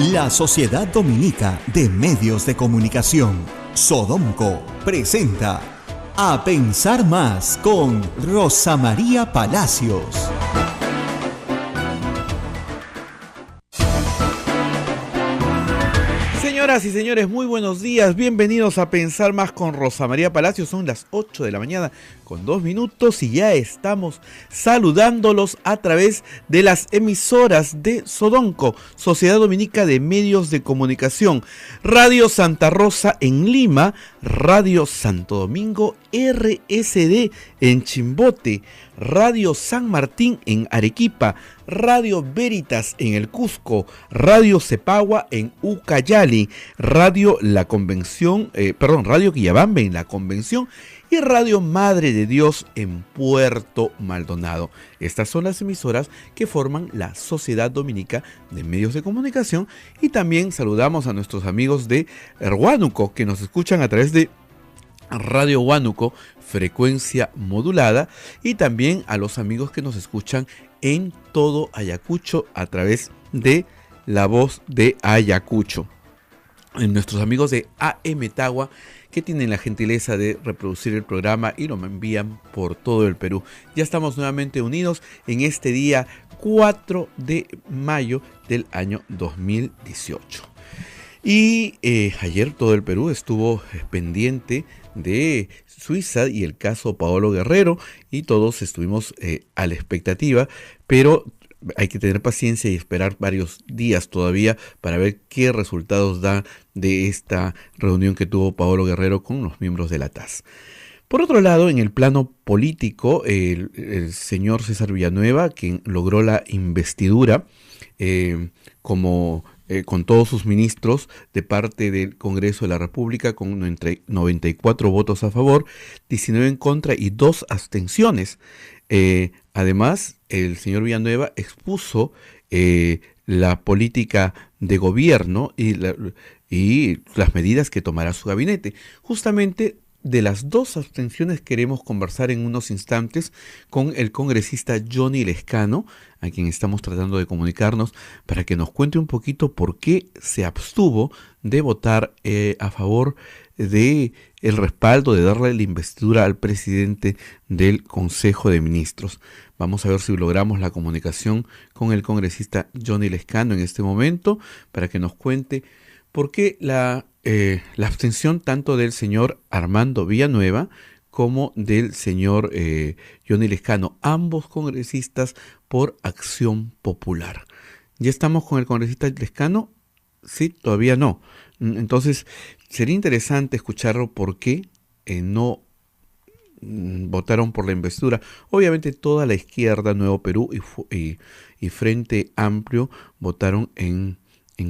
La Sociedad Dominica de Medios de Comunicación, Sodomco, presenta A Pensar Más con Rosa María Palacios. Señoras y señores, muy buenos días, bienvenidos a Pensar Más con Rosa María Palacios. Son las 8 de la mañana con 2 minutos y ya estamos saludándolos a través de las emisoras de Sodomco, Sociedad Dominica de Medios de Comunicación, Radio Santa Rosa en Lima, Radio Santo Domingo RSD en Chimbote, Radio San Martín en Arequipa, Radio Veritas en el Cusco, Radio Cepagua en Ucayali, Radio Quillabambe en la Convención y Radio Madre de Dios en Puerto Maldonado. Estas son las emisoras que forman la Sociedad Dominica de Medios de Comunicación, y también saludamos a nuestros amigos de Huánuco que nos escuchan a través de Radio Huánuco, frecuencia modulada, y también a los amigos que nos escuchan en todo Ayacucho a través de La Voz de Ayacucho. En nuestros amigos de AM Tagua, que tienen la gentileza de reproducir el programa y lo envían por todo el Perú. Ya estamos nuevamente unidos en este día 4 de mayo del año 2018. Y ayer todo el Perú estuvo pendiente de Suiza y el caso Paolo Guerrero, y todos estuvimos a la expectativa, pero hay que tener paciencia y esperar varios días todavía para ver qué resultados da de esta reunión que tuvo Paolo Guerrero con los miembros de la TAS. Por otro lado, en el plano político, el señor César Villanueva, quien logró la investidura con todos sus ministros de parte del Congreso de la República, con entre 94 votos a favor, 19 en contra y 2 abstenciones. Además, el señor Villanueva expuso la política de gobierno y las medidas que tomará su gabinete. Justamente de las 2 abstenciones queremos conversar en unos instantes con el congresista Johnny Lescano, a quien estamos tratando de comunicarnos para que nos cuente un poquito por qué se abstuvo de votar a favor de el respaldo de darle la investidura al presidente del Consejo de Ministros. Vamos a ver si logramos la comunicación con el congresista Johnny Lescano en este momento para que nos cuente por qué la abstención tanto del señor Armando Villanueva como del señor Johnny Lescano, ambos congresistas por Acción Popular. ¿Ya estamos con el congresista Lescano? Sí, todavía no. Entonces, sería interesante escucharlo por qué no votaron por la investidura. Obviamente toda la izquierda, Nuevo Perú y Frente Amplio votaron en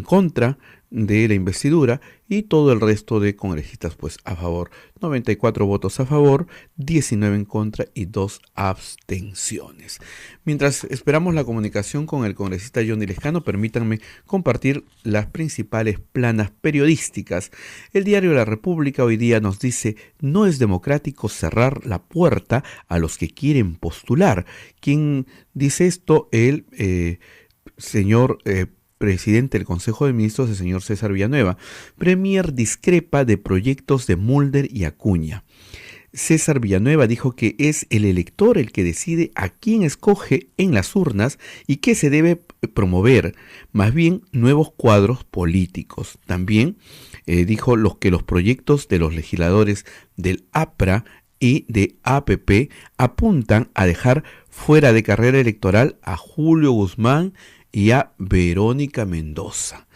contra de la investidura, y todo el resto de congresistas pues a favor. 94 votos a favor, 19 en contra y 2 abstenciones. Mientras esperamos la comunicación con el congresista Johnny Lescano, permítanme compartir las principales planas periodísticas. El diario La República hoy día nos dice: no es democrático cerrar la puerta a los que quieren postular. ¿Quién dice esto? El señor presidente del Consejo de Ministros, el señor César Villanueva. Premier discrepa de proyectos de Mulder y Acuña. César Villanueva dijo que es el elector el que decide a quién escoge en las urnas y qué se debe promover, más bien nuevos cuadros políticos. También dijo que los proyectos de los legisladores del APRA y de APP apuntan a dejar fuera de carrera electoral a Julio Guzmán y a Verónica Mendoza.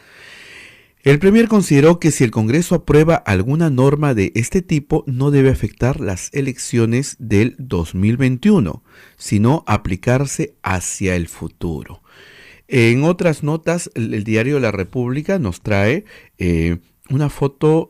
El Premier consideró que si el Congreso aprueba alguna norma de este tipo, no debe afectar las elecciones del 2021, sino aplicarse hacia el futuro. En otras notas, el diario La República nos trae una foto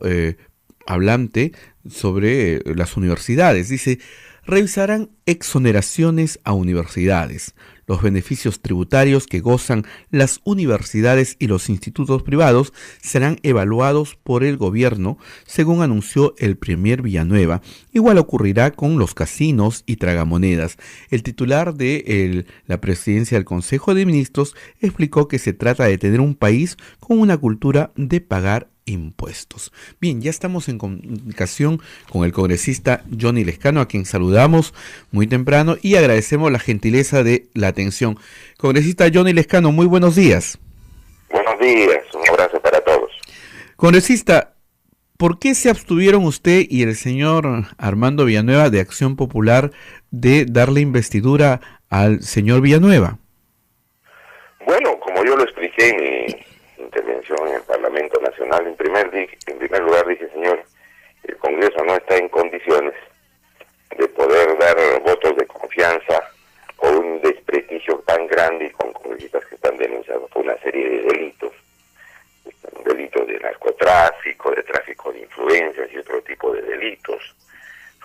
hablante sobre las universidades. Dice: revisarán exoneraciones a universidades. Los beneficios tributarios que gozan las universidades y los institutos privados serán evaluados por el gobierno, según anunció el premier Villanueva. Igual ocurrirá con los casinos y tragamonedas. El titular de la presidencia del Consejo de Ministros explicó que se trata de tener un país con una cultura de pagar impuestos. Bien, ya estamos en comunicación con el congresista Johnny Lescano, a quien saludamos muy temprano y agradecemos la gentileza de la atención. Congresista Johnny Lescano, muy buenos días. Buenos días, un abrazo para todos. Congresista, ¿por qué se abstuvieron usted y el señor Armando Villanueva de Acción Popular de darle investidura al señor Villanueva? Bueno, como yo lo expliqué en mi intervención en el Parlamento Nacional, en primer lugar dije, señor, el Congreso no está en condiciones de poder dar votos de confianza por un desprestigio tan grande y con congresistas que están denunciados por una serie de delitos de narcotráfico, de tráfico de influencias y otro tipo de delitos.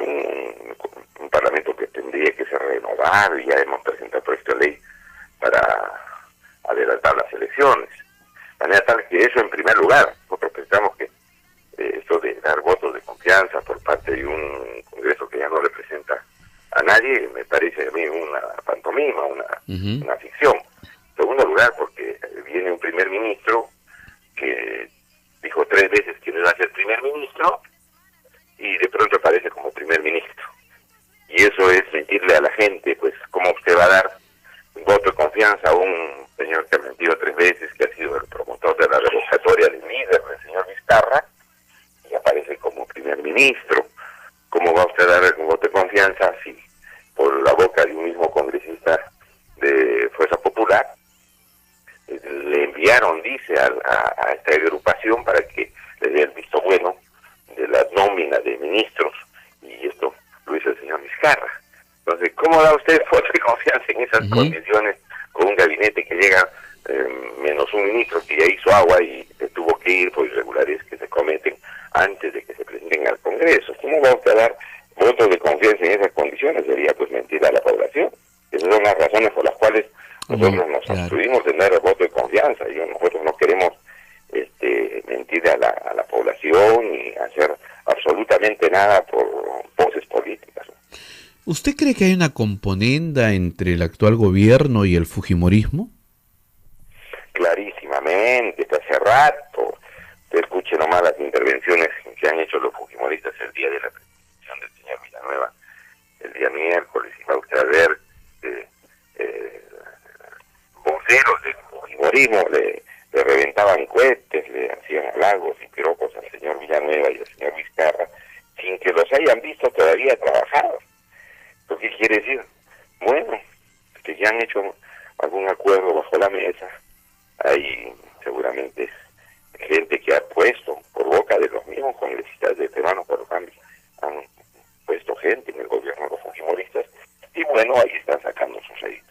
Un Parlamento que tendría que ser renovado, y ya hemos presentado proyecto de ley para adelantar las elecciones. De manera tal que eso en primer lugar. Nosotros pensamos que esto de dar votos de confianza por parte de un Congreso que ya no representa a nadie, me parece a mí una pantomima, una ficción. En segundo lugar, porque viene un primer ministro que dijo 3 veces que no iba a ser primer ministro y de pronto aparece como primer ministro. Y eso es mentirle a la gente, pues cómo usted va a dar voto de confianza a un señor que ha mentido 3 veces, que ha sido el promotor de la revocatoria del líder, del señor Vizcarra, y aparece como primer ministro. ¿Cómo va usted a dar un voto de confianza si por la boca de un mismo congresista de Fuerza Popular le enviaron, dice, a esta agrupación para que le dé el visto bueno de la nómina de ministros, y esto lo hizo el señor Vizcarra? Entonces, ¿cómo da usted voto de confianza en esas condiciones con un gabinete que llega menos un ministro que ya hizo agua y tuvo que ir por irregularidades que se cometen antes de que se presenten al Congreso? ¿Cómo va usted a dar votos de confianza en esas condiciones? Sería pues mentir a la población. Esas son las razones por las cuales nosotros nos abstuvimos de dar voto de confianza. Nosotros no queremos mentir a la población ni hacer absolutamente nada por poses políticas. ¿Usted cree que hay una componenda entre el actual gobierno y el fujimorismo? Clarísimamente, desde hace rato. Usted escuche nomás las intervenciones que han hecho los fujimoristas el día de la presentación del señor Villanueva, el día miércoles, y va usted a ver voceros del fujimorismo le reventaban cohetes, le hacían halagos y piropos al señor Villanueva y al señor Vizcarra, sin que los hayan visto todavía trabajar. ¿Qué quiere decir? Bueno, que ya han hecho algún acuerdo bajo la mesa. Hay seguramente gente que ha puesto, por boca de los mismos congresistas de Peruanos por el Cambio, han puesto gente en el gobierno de los fujimoristas, y bueno, ahí están sacando sus réditos.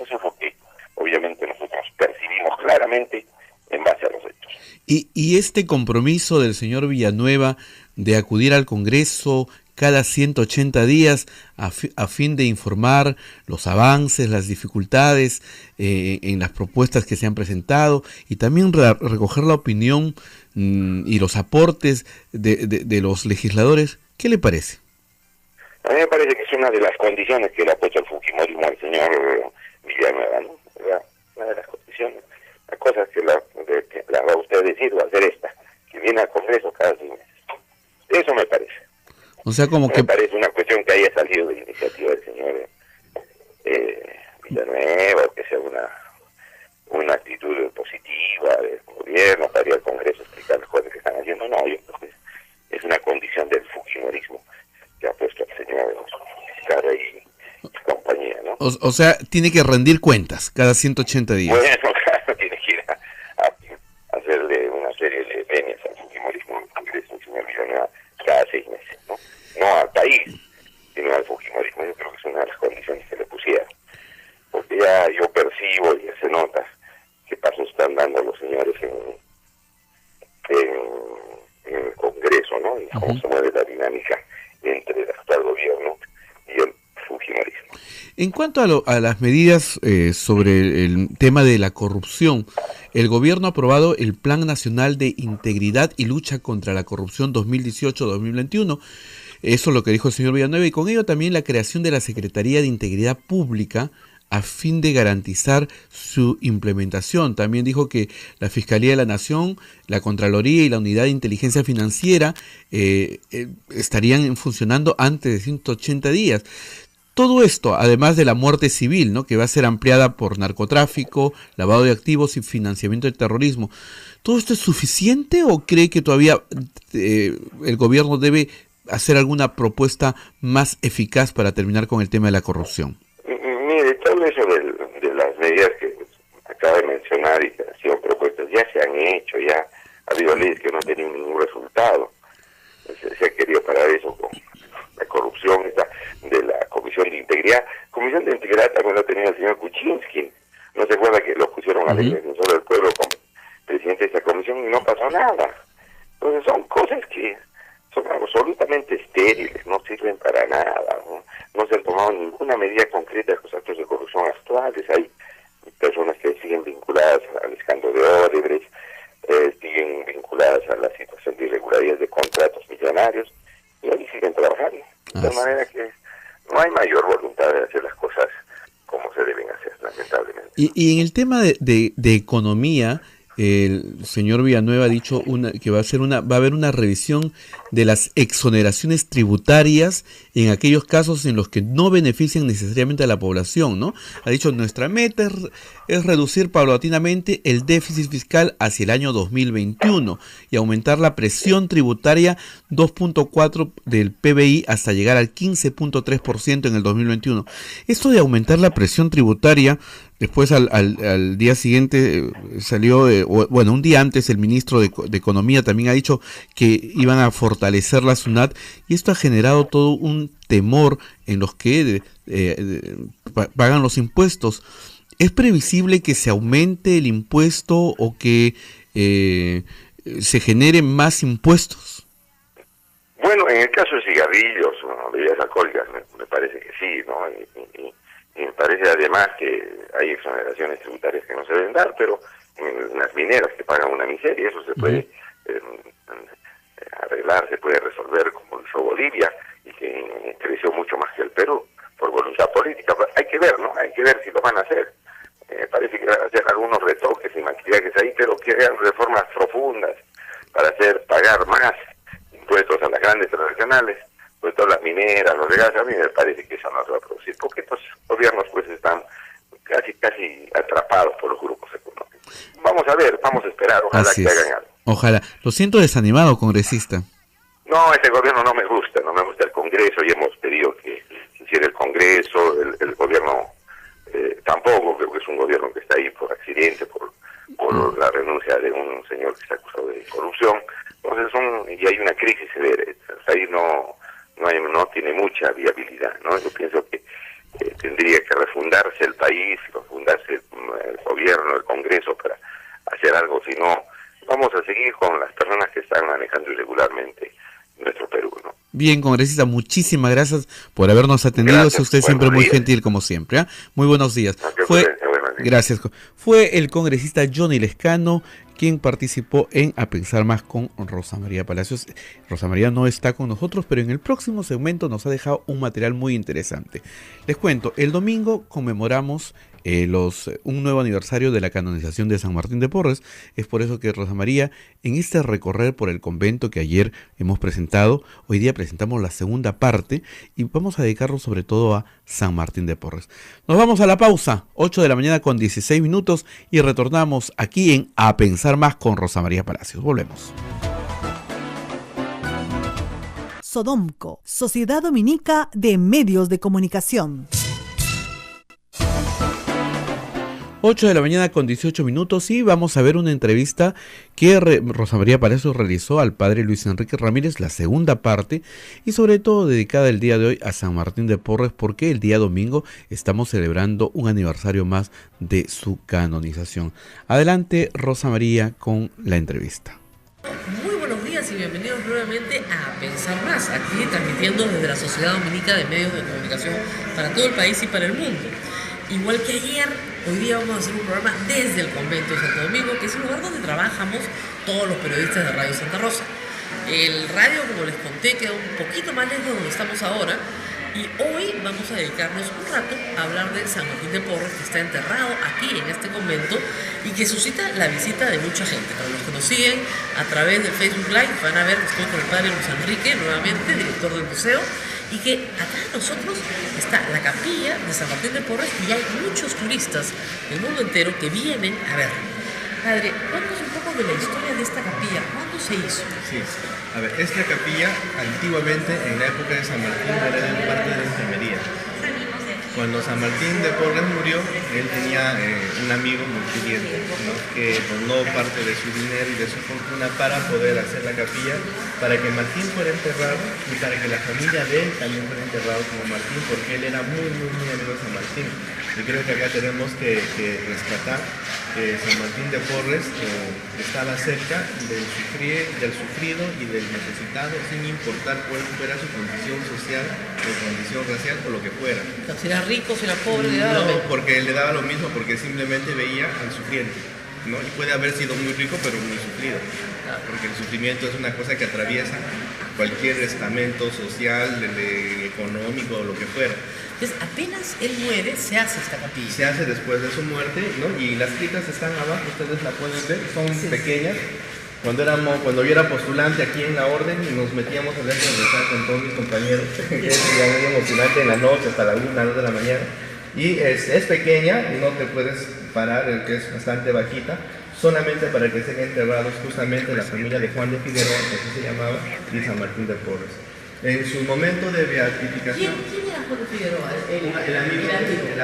Eso es lo que obviamente nosotros percibimos claramente en base a los hechos. ¿Y este compromiso del señor Villanueva de acudir al Congreso cada 180 días a fin de informar los avances, las dificultades en las propuestas que se han presentado, y también recoger la opinión y los aportes de los legisladores? ¿Qué le parece? A mí me parece que es una de las condiciones que le ha puesto el fujimorismo al señor Villanueva, ¿no? Una de las condiciones, las cosas que la va usted a decir va a ser esta, que viene al Congreso cada 6 meses. Eso me parece. O sea, como que... Me parece una cuestión que haya salido de la iniciativa del señor Villanueva, o que sea una actitud positiva del gobierno para ir al Congreso a explicar las cosas que están haciendo. No, yo creo que es una condición del fujimorismo que ha puesto el señor Vizcarra y compañía, ¿no? O sea, tiene que rendir cuentas cada 180 días. Bueno, claro, tiene que ir a hacerle una serie de venias al fujimorismo en el Congreso, el señor Villanueva, cada 6 meses, ¿no? No al país, sino al fujimorismo. Yo creo que es una de las condiciones que le pusieron. Porque ya yo percibo y se nota qué pasos están dando los señores en el Congreso, ¿no? Y cómo se mueve la dinámica entre el actual gobierno y el fujimorismo. En cuanto a las medidas sobre el tema de la corrupción, el gobierno ha aprobado el Plan Nacional de Integridad y Lucha contra la Corrupción 2018-2021. Eso es lo que dijo el señor Villanueva, y con ello también la creación de la Secretaría de Integridad Pública a fin de garantizar su implementación. También dijo que la Fiscalía de la Nación, la Contraloría y la Unidad de Inteligencia Financiera estarían funcionando antes de 180 días. Todo esto, además de la muerte civil, ¿no?, que va a ser ampliada por narcotráfico, lavado de activos y financiamiento del terrorismo. ¿Todo esto es suficiente o cree que todavía el gobierno debe hacer alguna propuesta más eficaz para terminar con el tema de la corrupción? Mire, todo eso de las medidas que acaba de mencionar y que han sido propuestas ya se han hecho, ya ha habido leyes que no han tenido ningún resultado. Se ha querido parar eso con la corrupción de la Comisión de Integridad. Comisión de Integridad también lo tenía el señor Kuczynski. No se acuerda que lo pusieron al defensor del pueblo como presidente de esa comisión y no pasó nada. Entonces son cosas que son absolutamente estériles, no sirven para nada, no se han tomado ninguna medida concreta de los actos de corrupción actuales. Hay personas que siguen vinculadas al escándalo de Odebrecht, siguen vinculadas a la situación de irregularidades de contratos millonarios, y ahí siguen trabajando. De tal manera que no hay mayor voluntad de hacer las cosas como se deben hacer, lamentablemente. Y en el tema de economía, el señor Villanueva ha dicho que va a haber una revisión de las exoneraciones tributarias en aquellos casos en los que no benefician necesariamente a la población, ¿no? Ha dicho, nuestra meta es reducir paulatinamente el déficit fiscal hacia el año 2021 y aumentar la presión tributaria 2.4 del PBI hasta llegar al 15.3% en el 2021. Esto de aumentar la presión tributaria, después al día siguiente salió, un día antes el ministro de Economía también ha dicho que iban a fortalecer la SUNAT, y esto ha generado todo un temor en los que pagan los impuestos. ¿Es previsible que se aumente el impuesto o que se generen más impuestos? Bueno, en el caso de cigarrillos, bebidas alcohólicas, me parece que sí, ¿no? Y me parece además que hay exoneraciones tributarias que no se deben dar, pero en las mineras que pagan una miseria, eso se puede arreglar, se puede resolver, como hizo Bolivia, y que creció mucho más que el Perú, por voluntad política. Hay que ver, ¿no? Hay que ver si lo van a hacer. Parece que van a hacer algunos retoques y maquillajes ahí, pero que hagan reformas profundas para hacer pagar más impuestos a las grandes transnacionales, sobre todo las mineras, los regalos. A mí me parece que eso no se va a producir, porque estos gobiernos pues están casi atrapados por los grupos económicos. Vamos a ver, vamos a esperar, ojalá que hagan algo. Ojalá. Lo siento desanimado, congresista. No, este gobierno no me gusta el Congreso, y hemos pedido que se hiciera el Congreso, el gobierno tampoco, creo que es un gobierno que está ahí por accidente, por la renuncia de un señor que está acusado de corrupción. Entonces y hay una crisis severa, ahí no tiene mucha viabilidad, ¿no? Yo pienso que tendría que refundarse el país, refundarse el gobierno, el Congreso, para hacer algo, si no vamos a seguir con las personas que están manejando irregularmente nuestro Perú, ¿no? Bien, congresista, muchísimas gracias por habernos atendido. Gracias, usted siempre muy días. gentil, como siempre, ¿eh? Muy buenos días. Buenos días. Gracias. Fue el congresista Johnny Lescano quien participó en A Pensar Más con Rosa María Palacios. Rosa María no está con nosotros, pero en el próximo segmento nos ha dejado un material muy interesante. Les cuento, el domingo conmemoramos un nuevo aniversario de la canonización de San Martín de Porres. Es por eso que Rosa María, en este recorrer por el convento que ayer hemos presentado, hoy día presentamos la segunda parte y vamos a dedicarlo sobre todo a San Martín de Porres. Nos vamos a la pausa, 8 de la mañana con 16 minutos, y retornamos aquí en A Pensar Más con Rosa María Palacios. Volvemos. Sodomco, Sociedad Dominica de Medios de Comunicación. 8 de la mañana con 18 minutos y vamos a ver una entrevista que Rosa María Palacios realizó al padre Luis Enrique Ramírez, la segunda parte, y sobre todo dedicada el día de hoy a San Martín de Porres, porque el día domingo estamos celebrando un aniversario más de su canonización. Adelante, Rosa María, con la entrevista. Muy buenos días, días y bienvenidos nuevamente a Pensar Más, aquí transmitiendo desde la Sociedad Dominica de Medios de Comunicación para todo el país y para el mundo. Igual que ayer, hoy día vamos a hacer un programa desde el convento de Santo Domingo, que es el lugar donde trabajamos todos los periodistas de Radio Santa Rosa. El radio, como les conté, queda un poquito más lejos de donde estamos ahora, y hoy vamos a dedicarnos un rato a hablar de San Martín de Porres, que está enterrado aquí en este convento y que suscita la visita de mucha gente. Para los que nos siguen a través del Facebook Live van a ver que estoy con el padre Luis Enrique, nuevamente, director del museo, y que atrás de nosotros está la capilla de San Martín de Porres y hay muchos turistas del mundo entero que vienen a ver. Padre, cuéntanos un poco de la historia de esta capilla. ¿Cuándo se hizo? Sí, a ver, esta capilla antiguamente en la época de San Martín era de parte de la enfermería. Cuando San Martín de Porres murió, él tenía un amigo multidiente, ¿no? Que donó parte de su dinero y de su fortuna para poder hacer la capilla, para que Martín fuera enterrado y para que la familia de él también fuera enterrado como Martín, porque él era muy amigo de San Martín. Y creo que acá tenemos que rescatar que San Martín de Porres estaba cerca del sufrido y del necesitado, sin importar cuál fuera su condición social, su condición racial o lo que fuera. Si era rico, si era pobre, le daba lo mismo. Porque le daba lo mismo, porque simplemente veía al sufriente, ¿no? Y puede haber sido muy rico, pero muy sufrido, porque el sufrimiento es una cosa que atraviesa cualquier estamento social, económico o lo que fuera. Entonces, apenas él muere, se hace esta capilla. Se hace después de su muerte, ¿no? Y las criptas están abajo, ustedes la pueden ver, son pequeñas. Cuando yo era postulante aquí en la orden y nos metíamos a leer con todos mis compañeros, que es ya medio emocionante en la noche hasta la 1, 2 de la mañana. Y es pequeña, no te puedes parar, que es bastante bajita, solamente para que estén enterrados justamente la familia de Juan de Figueroa, que así se llamaba, y San Martín de Porres. En su momento de beatificación... ¿Quién era Juan de Figueroa? El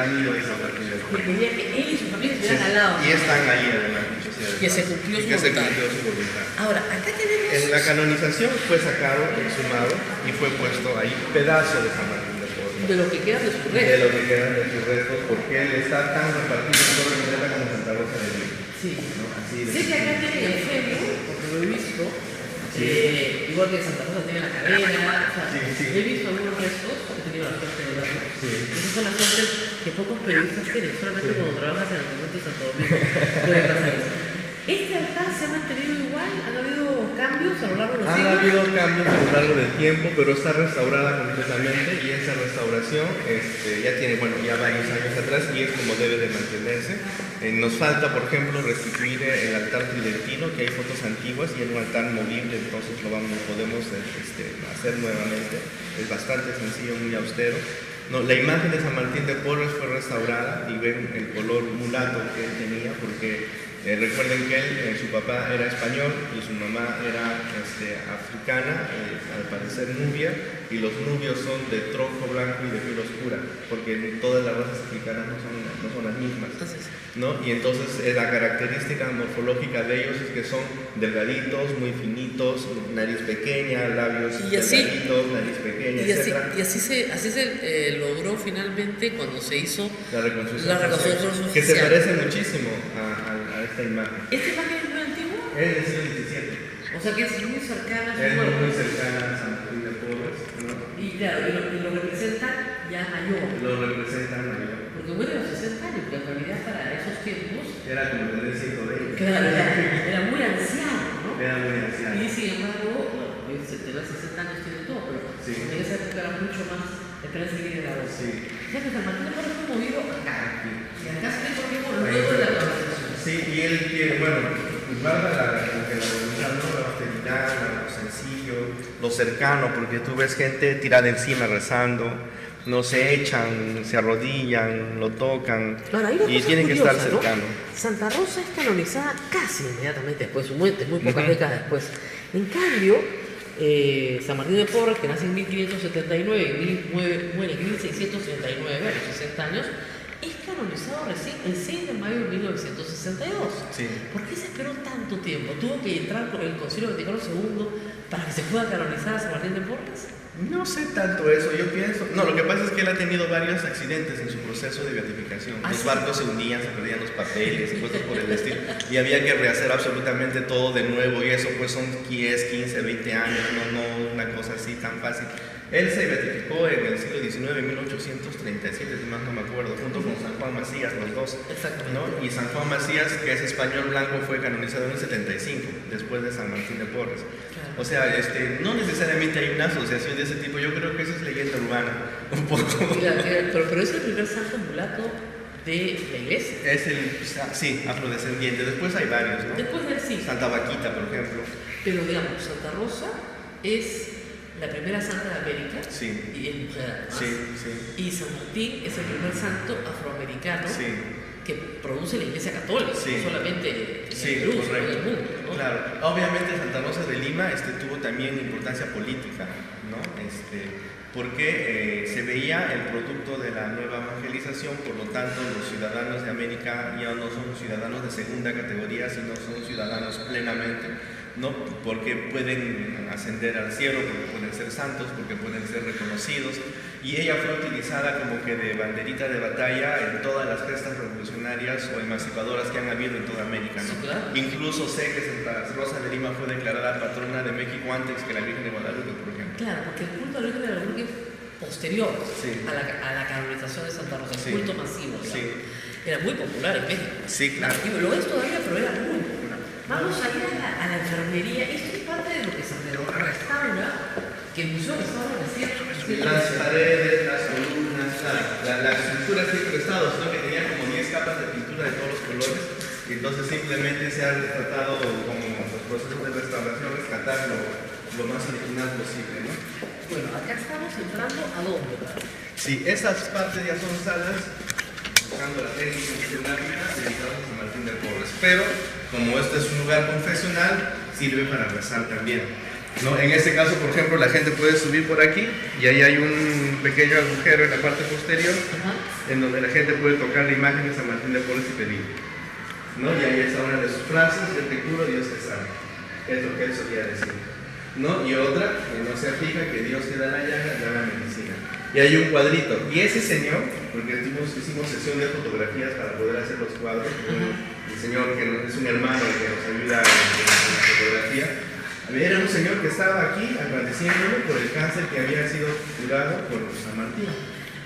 amigo de San Martín de Porres. Que quería que él y su familia estuvieran al lado. Y están ahí además. Que se cumplió su voluntad. Ahora, acá tenemos... En la canonización fue sacado, exhumado, y fue puesto ahí un pedazo de San Martín de Porres. De lo que queda de sus restos. De lo que quedan de sus restos, porque él está tan repartido en toda la isla como Santa Rosa de Lima. Sí. ¿No? Así de... Sé que acá tiene el femio, porque lo he visto. Igual que Santa Rosa tiene la cadera. He visto algunos restos, he tenido la suerte de verlos. Esas son las cosas que pocos periodistas tienen, solamente cuando trabajas en el convento de Santo Domingo puedes hacer eso. ¿Este altar se ha mantenido igual? ¿Han habido cambios a lo largo de los siglos? Han habido cambios a lo largo del tiempo, pero está restaurada completamente y esa restauración ya tiene, ya varios años atrás y es como debe de mantenerse. Nos falta, por ejemplo, restituir el altar tridentino, que hay fotos antiguas y es un altar movible, entonces lo podemos hacer nuevamente. Es bastante sencillo, muy austero. No, la imagen de San Martín de Porres fue restaurada y ven el color mulato que él tenía, porque recuerden que su papá era español y su mamá era africana, al parecer nubia, y los nubios son de tronco blanco y de piel oscura, porque todas las razas africanas no son las mismas, ¿no? Y entonces la característica morfológica de ellos es que son delgaditos, muy finitos, nariz pequeña, labios delgaditos, nariz pequeña, etc. Y así se logró finalmente cuando se hizo la reconstrucción social, que se parece muchísimo a esta imagen. ¿Esta imagen es muy antigua? Es del siglo XVII. O sea que es muy cercana a su muerte. muerte. Es muy cercana a San Martín de Porres, ¿no? Y claro, y lo representa ya mayor. Lo representa mayor. Porque muere a los 60 años, que en realidad para esos tiempos... Era como tener 120. Claro, era muy anciano, ¿no? Era muy anciano. Y sin embargo, bueno, tener 60 años tiene todo, pero en esa época era mucho más esperanza que la voz. Sí. O sea que San Martín de Porres fue movido acá. Y acá se le movió luego de la canonización. Sí, y él quiere, guarda la voluntad, ¿no? La austeridad, lo sencillo, lo cercano, porque tú ves gente tirada encima rezando, no se echan, se arrodillan, lo tocan, y tienen que estar cercanos. ¿No? Santa Rosa es canonizada casi inmediatamente después de su muerte, muy pocas décadas después. En cambio, San Martín de Porres, que nace en 1579 y muere en 1639, a los 60 años, es canonizado recién el 6 de mayo de 1962. Sí. ¿Por qué se esperó tanto tiempo? ¿Tuvo que entrar por el Concilio Vaticano II para que se pueda canonizar a San Martín de Porres? No sé tanto eso, yo pienso... No, lo que pasa es que él ha tenido varios accidentes en su proceso de beatificación. Los barcos se hundían, se perdían los papeles y cosas por el estilo. y había que rehacer absolutamente todo de nuevo, y eso pues son 10, 15, 20 años, no una cosa así tan fácil. Él se beatificó en el siglo XIX, en 1837, si más no me acuerdo, junto con San Juan Macías, los dos. Exactamente. ¿No? Y San Juan Macías, que es español blanco, fue canonizado en el 75, después de San Martín de Porres. Claro. O sea, no necesariamente hay una asociación de ese tipo, yo creo que eso es leyenda urbana, un poco. Pero es el primer santo mulato de la iglesia. Es sí, afrodescendiente, después hay varios, ¿no? Después del sí. Santa Vaquita, por ejemplo. Pero digamos, Santa Rosa es la primera santa de América, Sí. y es mujer además. Sí, sí. Y San Martín es el primer santo afroamericano Sí. que produce la iglesia católica, Sí. no solamente en Sí, el Perú, sino en correcto. el mundo, ¿no? Claro, obviamente Santa Rosa de Lima tuvo también importancia política, ¿no? Porque se veía el producto de la nueva evangelización, por lo tanto los ciudadanos de América ya no son ciudadanos de segunda categoría, sino son ciudadanos plenamente, ¿no? Porque pueden ascender al cielo, porque pueden ser santos, porque pueden ser reconocidos, y ella fue utilizada como que de banderita de batalla en todas las gestas revolucionarias o emancipadoras que han habido en toda América, ¿no? Sí, claro. Incluso sé que Santa Rosa de Lima fue declarada patrona de México antes que la Virgen de Guadalupe, por ejemplo. Claro, porque el culto a la Virgen de Guadalupe es posterior Sí. a la canonización de Santa Rosa, Sí. el culto masivo, digamos. Sí. Era muy popular en México. Sí, claro. Y lo es todavía, pero era muy popular. Vamos a ir a la enfermería. Esto es parte de lo que se restaura, que el museo restaura recién. Las paredes, las columnas, la estructura siempre ha estado, sino que tenía como 10 capas de pintura de todos los colores, y entonces simplemente se ha tratado como los procesos de restauración, rescatar lo más original posible, ¿no? Bueno, acá estamos entrando a dónde. Sí, esas partes ya son salas, buscando la técnica escenárica, dedicadas a San Martín de Porres, pero como este es un lugar confesional, sirve para rezar también, ¿no? En este caso, por ejemplo, la gente puede subir por aquí y ahí hay un pequeño agujero en la parte posterior, en donde la gente puede tocar la imagen de San Martín de Porres y pedir, ¿no? Y ahí está una de sus frases: yo te curo, Dios te sana. Es lo que él solía decir, ¿no? Y otra, que no se fija, que Dios te da la llaga, da la medicina. Y hay un cuadrito, y ese señor, porque hicimos sesión de fotografías para poder hacer los cuadros, el señor que es un hermano que nos ayuda en la fotografía, era un señor que estaba aquí agradeciéndole por el cáncer que había sido curado por San Martín.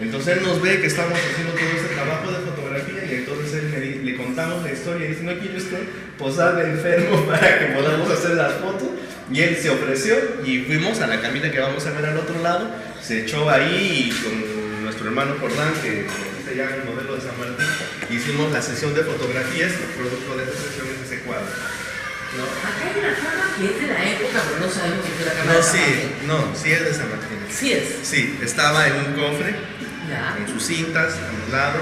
Entonces él nos ve que estamos haciendo todo ese trabajo de fotografía, y entonces le contamos la historia y dice: ¿no quiere usted posar de enfermo para que podamos hacer las fotos? Y él se ofreció, y fuimos a la camita que vamos a ver al otro lado, se echó ahí, y con nuestro hermano Jordán, que se llama el modelo de San Martín, hicimos la sesión de fotografías, y el producto de esa sesión es ese cuadro, ¿no? Acá hay una cama que es de la época, pero no sabemos si fue la cama de San Martín. Sí es de San Martín. Sí es. Sí, estaba en un cofre, Ya. con sus cintas a un lado,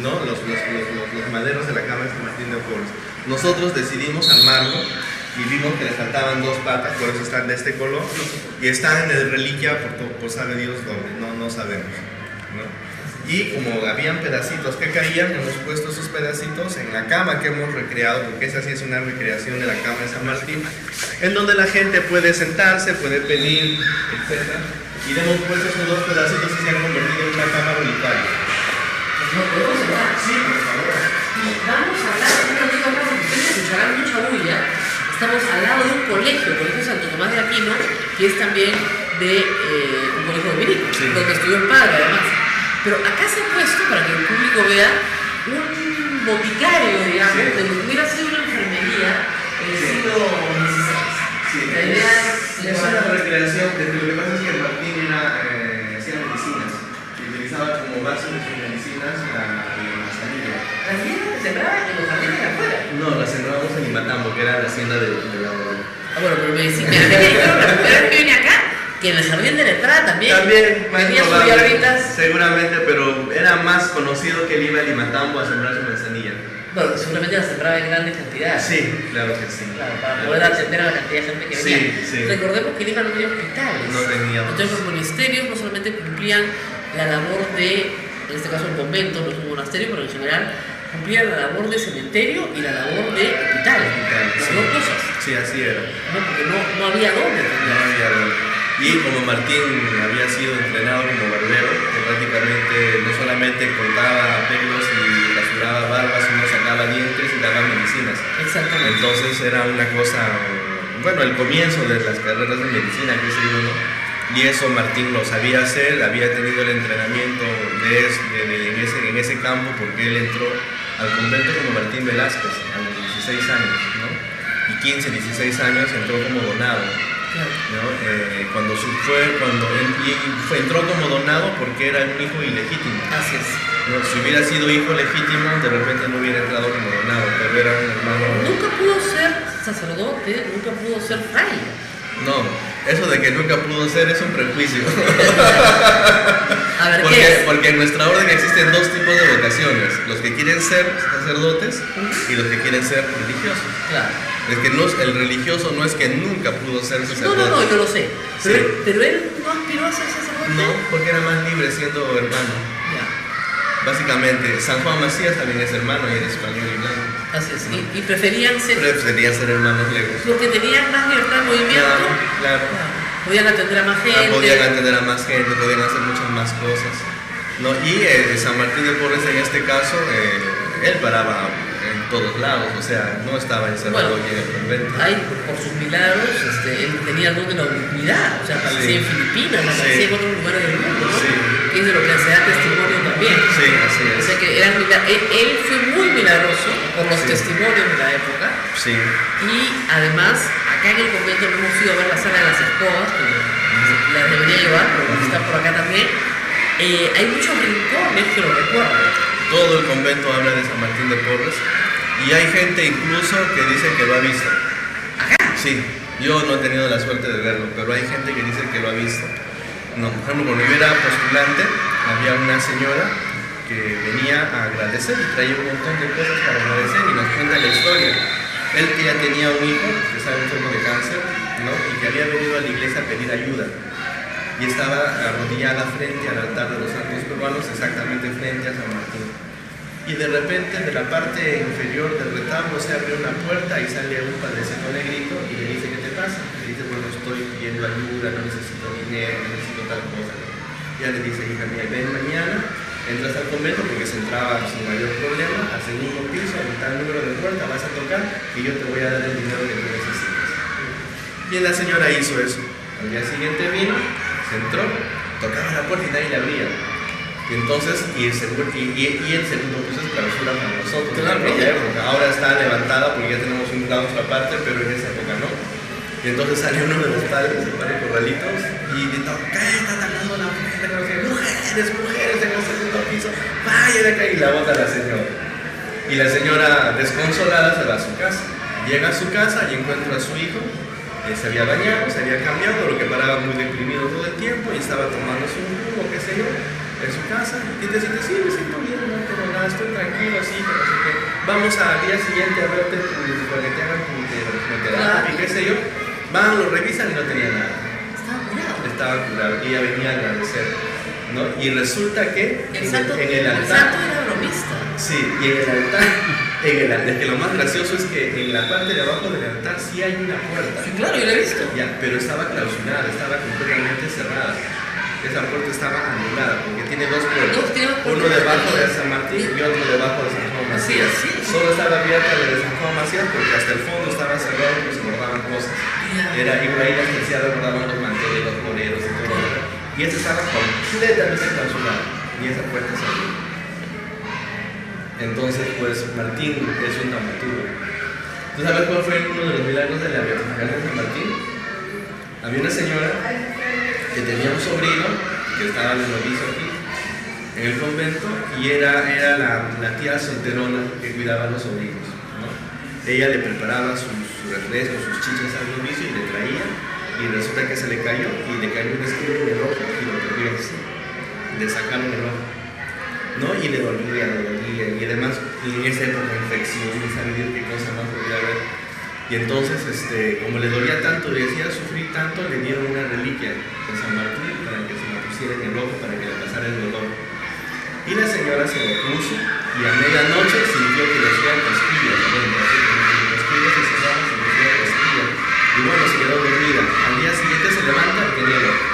¿no? Los maderos de la cama de San Martín de Porres. Nosotros decidimos armarlo y vimos que le faltaban 2 patas, por eso están de este color, y están en el reliquia por sabe Dios dónde, no sabemos, ¿no? Y como habían pedacitos que caían, hemos puesto esos pedacitos en la cama que hemos recreado, porque esa sí es una recreación de la cama de San Martín, en donde la gente puede sentarse, puede pedir, etc. Y le hemos puesto esos 2 pedacitos y se han convertido en una cama relicaria. ¿No podemos hablar? Sí, por favor. Vamos a hablar, un ratito acá, porque ustedes escucharán mucha bulla. Estamos al lado de un colegio, el Colegio Santo Tomás de Aquino, que es también de un colegio dominico, Sí. donde estudió el padre además. Pero acá se ha puesto, para que el público vea, un boticario, digamos, Sí. de lo que hubiera sido una enfermería en el Sí. siglo XVI. Sí, La idea es una recreación, de lo que pasa es que Martín hacía medicinas, y utilizaba como base de sus medicinas la manzanilla. Las hierbas se sembraban en los jardines de afuera. No, la sembramos en Imatambo, que era la hacienda de la abuela. Ah, bueno, pero me decían, la primera vez que vine acá, que en el jardín de la entrada también más tenía sus probable, hierbitas. seguramente, pero era más conocido que él iba a Imatambo a sembrar su manzanilla. Bueno, seguramente la sembraba en grandes cantidades. Sí, claro que sí. Claro, para poder atender a la cantidad de gente que Sí, venía. sí. Recordemos que Lima no tenía hospitales. No teníamos. Entonces los monasterios no solamente cumplían la labor de, en este caso el convento, no es un monasterio, pero en general cumplían la labor de cementerio y la labor de hospitales. Las Sí. dos cosas. Sí, así era. No, porque no había dónde. No había dónde. Y como Martín había sido entrenado como barbero, que prácticamente no solamente cortaba pelos y curaba barbas, uno sacaba dientes y daba medicinas. Exactamente. Entonces era una cosa, bueno, el comienzo de las carreras de medicina, que se digo, ¿no? Y eso Martín lo sabía hacer, había tenido el entrenamiento en ese campo, porque él entró al convento como Martín Velázquez a los 16 años, ¿no? Y 15, 16 años entró como donado, ¿no? Entró como donado porque era un hijo ilegítimo. Así es. No, si hubiera sido hijo legítimo, de repente no hubiera entrado como donado, pero era un hermano. Nunca pudo ser sacerdote, nunca pudo ser fraile. No, eso de que nunca pudo ser es un prejuicio. A ver, ¿qué es? Porque en nuestra orden existen dos tipos de vocaciones: los que quieren ser sacerdotes y los que quieren ser religiosos. Claro. Es que el religioso no es que nunca pudo ser sacerdote. No, yo lo sé. Sí. Pero él no aspiró a ser sacerdote. No, porque era más libre siendo hermano. Ya. Básicamente, San Juan Macías también es hermano y era español y blanco. Así es. Y preferían ser hermanos legos. porque tenían más libertad de movimiento. Claro. Podían atender a más gente. Podían atender a más gente, podían hacer muchas más cosas, ¿no? Y San Martín de Porres, en este caso, él paraba en todos lados, o sea, no estaba encerrado aquí en el convento. Por sus milagros, él tenía el don de la ubicuidad, o sea, aparecía en Filipinas, aparecía en otros lugares del mundo, ¿no? Sí. Que es de lo que se da testimonio también. Sí, así es. O sea que él fue muy milagroso por los testimonios de la época. Sí. Y además, acá en el convento no hemos ido a ver la sala de las escobas, que la debería llevar, pero está por acá también. Hay muchos rincones que lo recuerdan. Todo el convento habla de San Martín de Porres y hay gente incluso que dice que lo ha visto. ¿Acá? Sí, yo no he tenido la suerte de verlo, pero hay gente que dice que lo ha visto. No, por ejemplo, cuando yo era postulante, había una señora que venía a agradecer y traía un montón de cosas para agradecer y nos cuenta la historia. Él que ya tenía un hijo que estaba enfermo de cáncer, ¿no? Y que había venido a la iglesia a pedir ayuda. Y estaba arrodillada frente al altar de los santos peruanos, exactamente frente a San Martín. Y de repente, de la parte inferior del retablo se abre una puerta y sale un padrecito negrito y le dice: ¿qué te pasa? Le dice: bueno, estoy pidiendo ayuda, no necesito dinero, no necesito tal cosa. Ya le dice: hija mía, ven mañana, entras al convento, porque se entraba sin mayor problema, al segundo piso, en tal número de puerta, vas a tocar y yo te voy a dar el dinero que tú necesitas. Y la señora hizo eso. Al día siguiente vino, se entró, tocaba la puerta y nadie le abría. Y entonces, el segundo piso es clausura para nosotros. Claro. Ahora está levantada porque ya tenemos un claustro aparte, pero en esa época no. Y entonces sale uno de los padres, el padre Corralitos, y grita: ¿qué está atacando la mujer? Mujeres en el segundo piso, vaya de acá. Y la bota la señora. Y la señora, desconsolada, se va a su casa. Llega a su casa y encuentra a su hijo. Se había bañado, se había cambiado, lo que paraba muy deprimido todo el tiempo y estaba tomándose un jugo, qué sé yo, en su casa. Y te dice: sí, me siento bien, no tengo nada, estoy tranquilo, sí, pero no sé qué. Vamos al día siguiente a verte para que te hagan tu terapia y qué sé yo. Van, lo revisan y no tenía nada. Estaba curado y ella venía a agradecer, ¿no? Y resulta que El santo altar. El santo era bromista. Sí, y en el altar. Es que lo más gracioso es que en la parte de abajo del altar sí hay una puerta. Sí, claro, yo la he visto. Ya, pero estaba clausurada, estaba completamente cerrada. Esa puerta estaba anulada porque tiene dos puertas. Uno debajo de San Martín y otro debajo de San Juan Macías. Sí. Solo estaba abierta la de San Juan Macías porque hasta el fondo estaba cerrado porque se guardaban cosas. Era igual ahí las terciadas guardaban los manteles, los boleros y todo. Y esta estaba completamente clausurada y esa puerta se abrió. Entonces, pues Martín es un dramaturgo. ¿Tú sabes cuál fue uno de los milagros de la beatificación de San Martín? Había una señora que tenía un sobrino que estaba de novicio aquí en el convento y era la tía solterona que cuidaba a los sobrinos, ¿no? Ella le preparaba sus refrescos, sus chichas al novicio y le traía, y resulta que se le cayó y le cayó un esquilo en el ojo y lo perdió. Le sacaron el ojo, ¿no? Y le dolía y además en esa época infección y saber qué cosa más podía haber. Y entonces, como le dolía tanto, le decía sufrir tanto, le dieron una reliquia de San Martín para que se la pusiera en el ojo, para que le pasara el dolor. Y la señora se lo puso y a medianoche sintió que le hacían cosquillas, cosquillas y se daban, se le hacían cosquillas. Y bueno, se quedó dormida. Al día siguiente se levanta y tenía el ojo.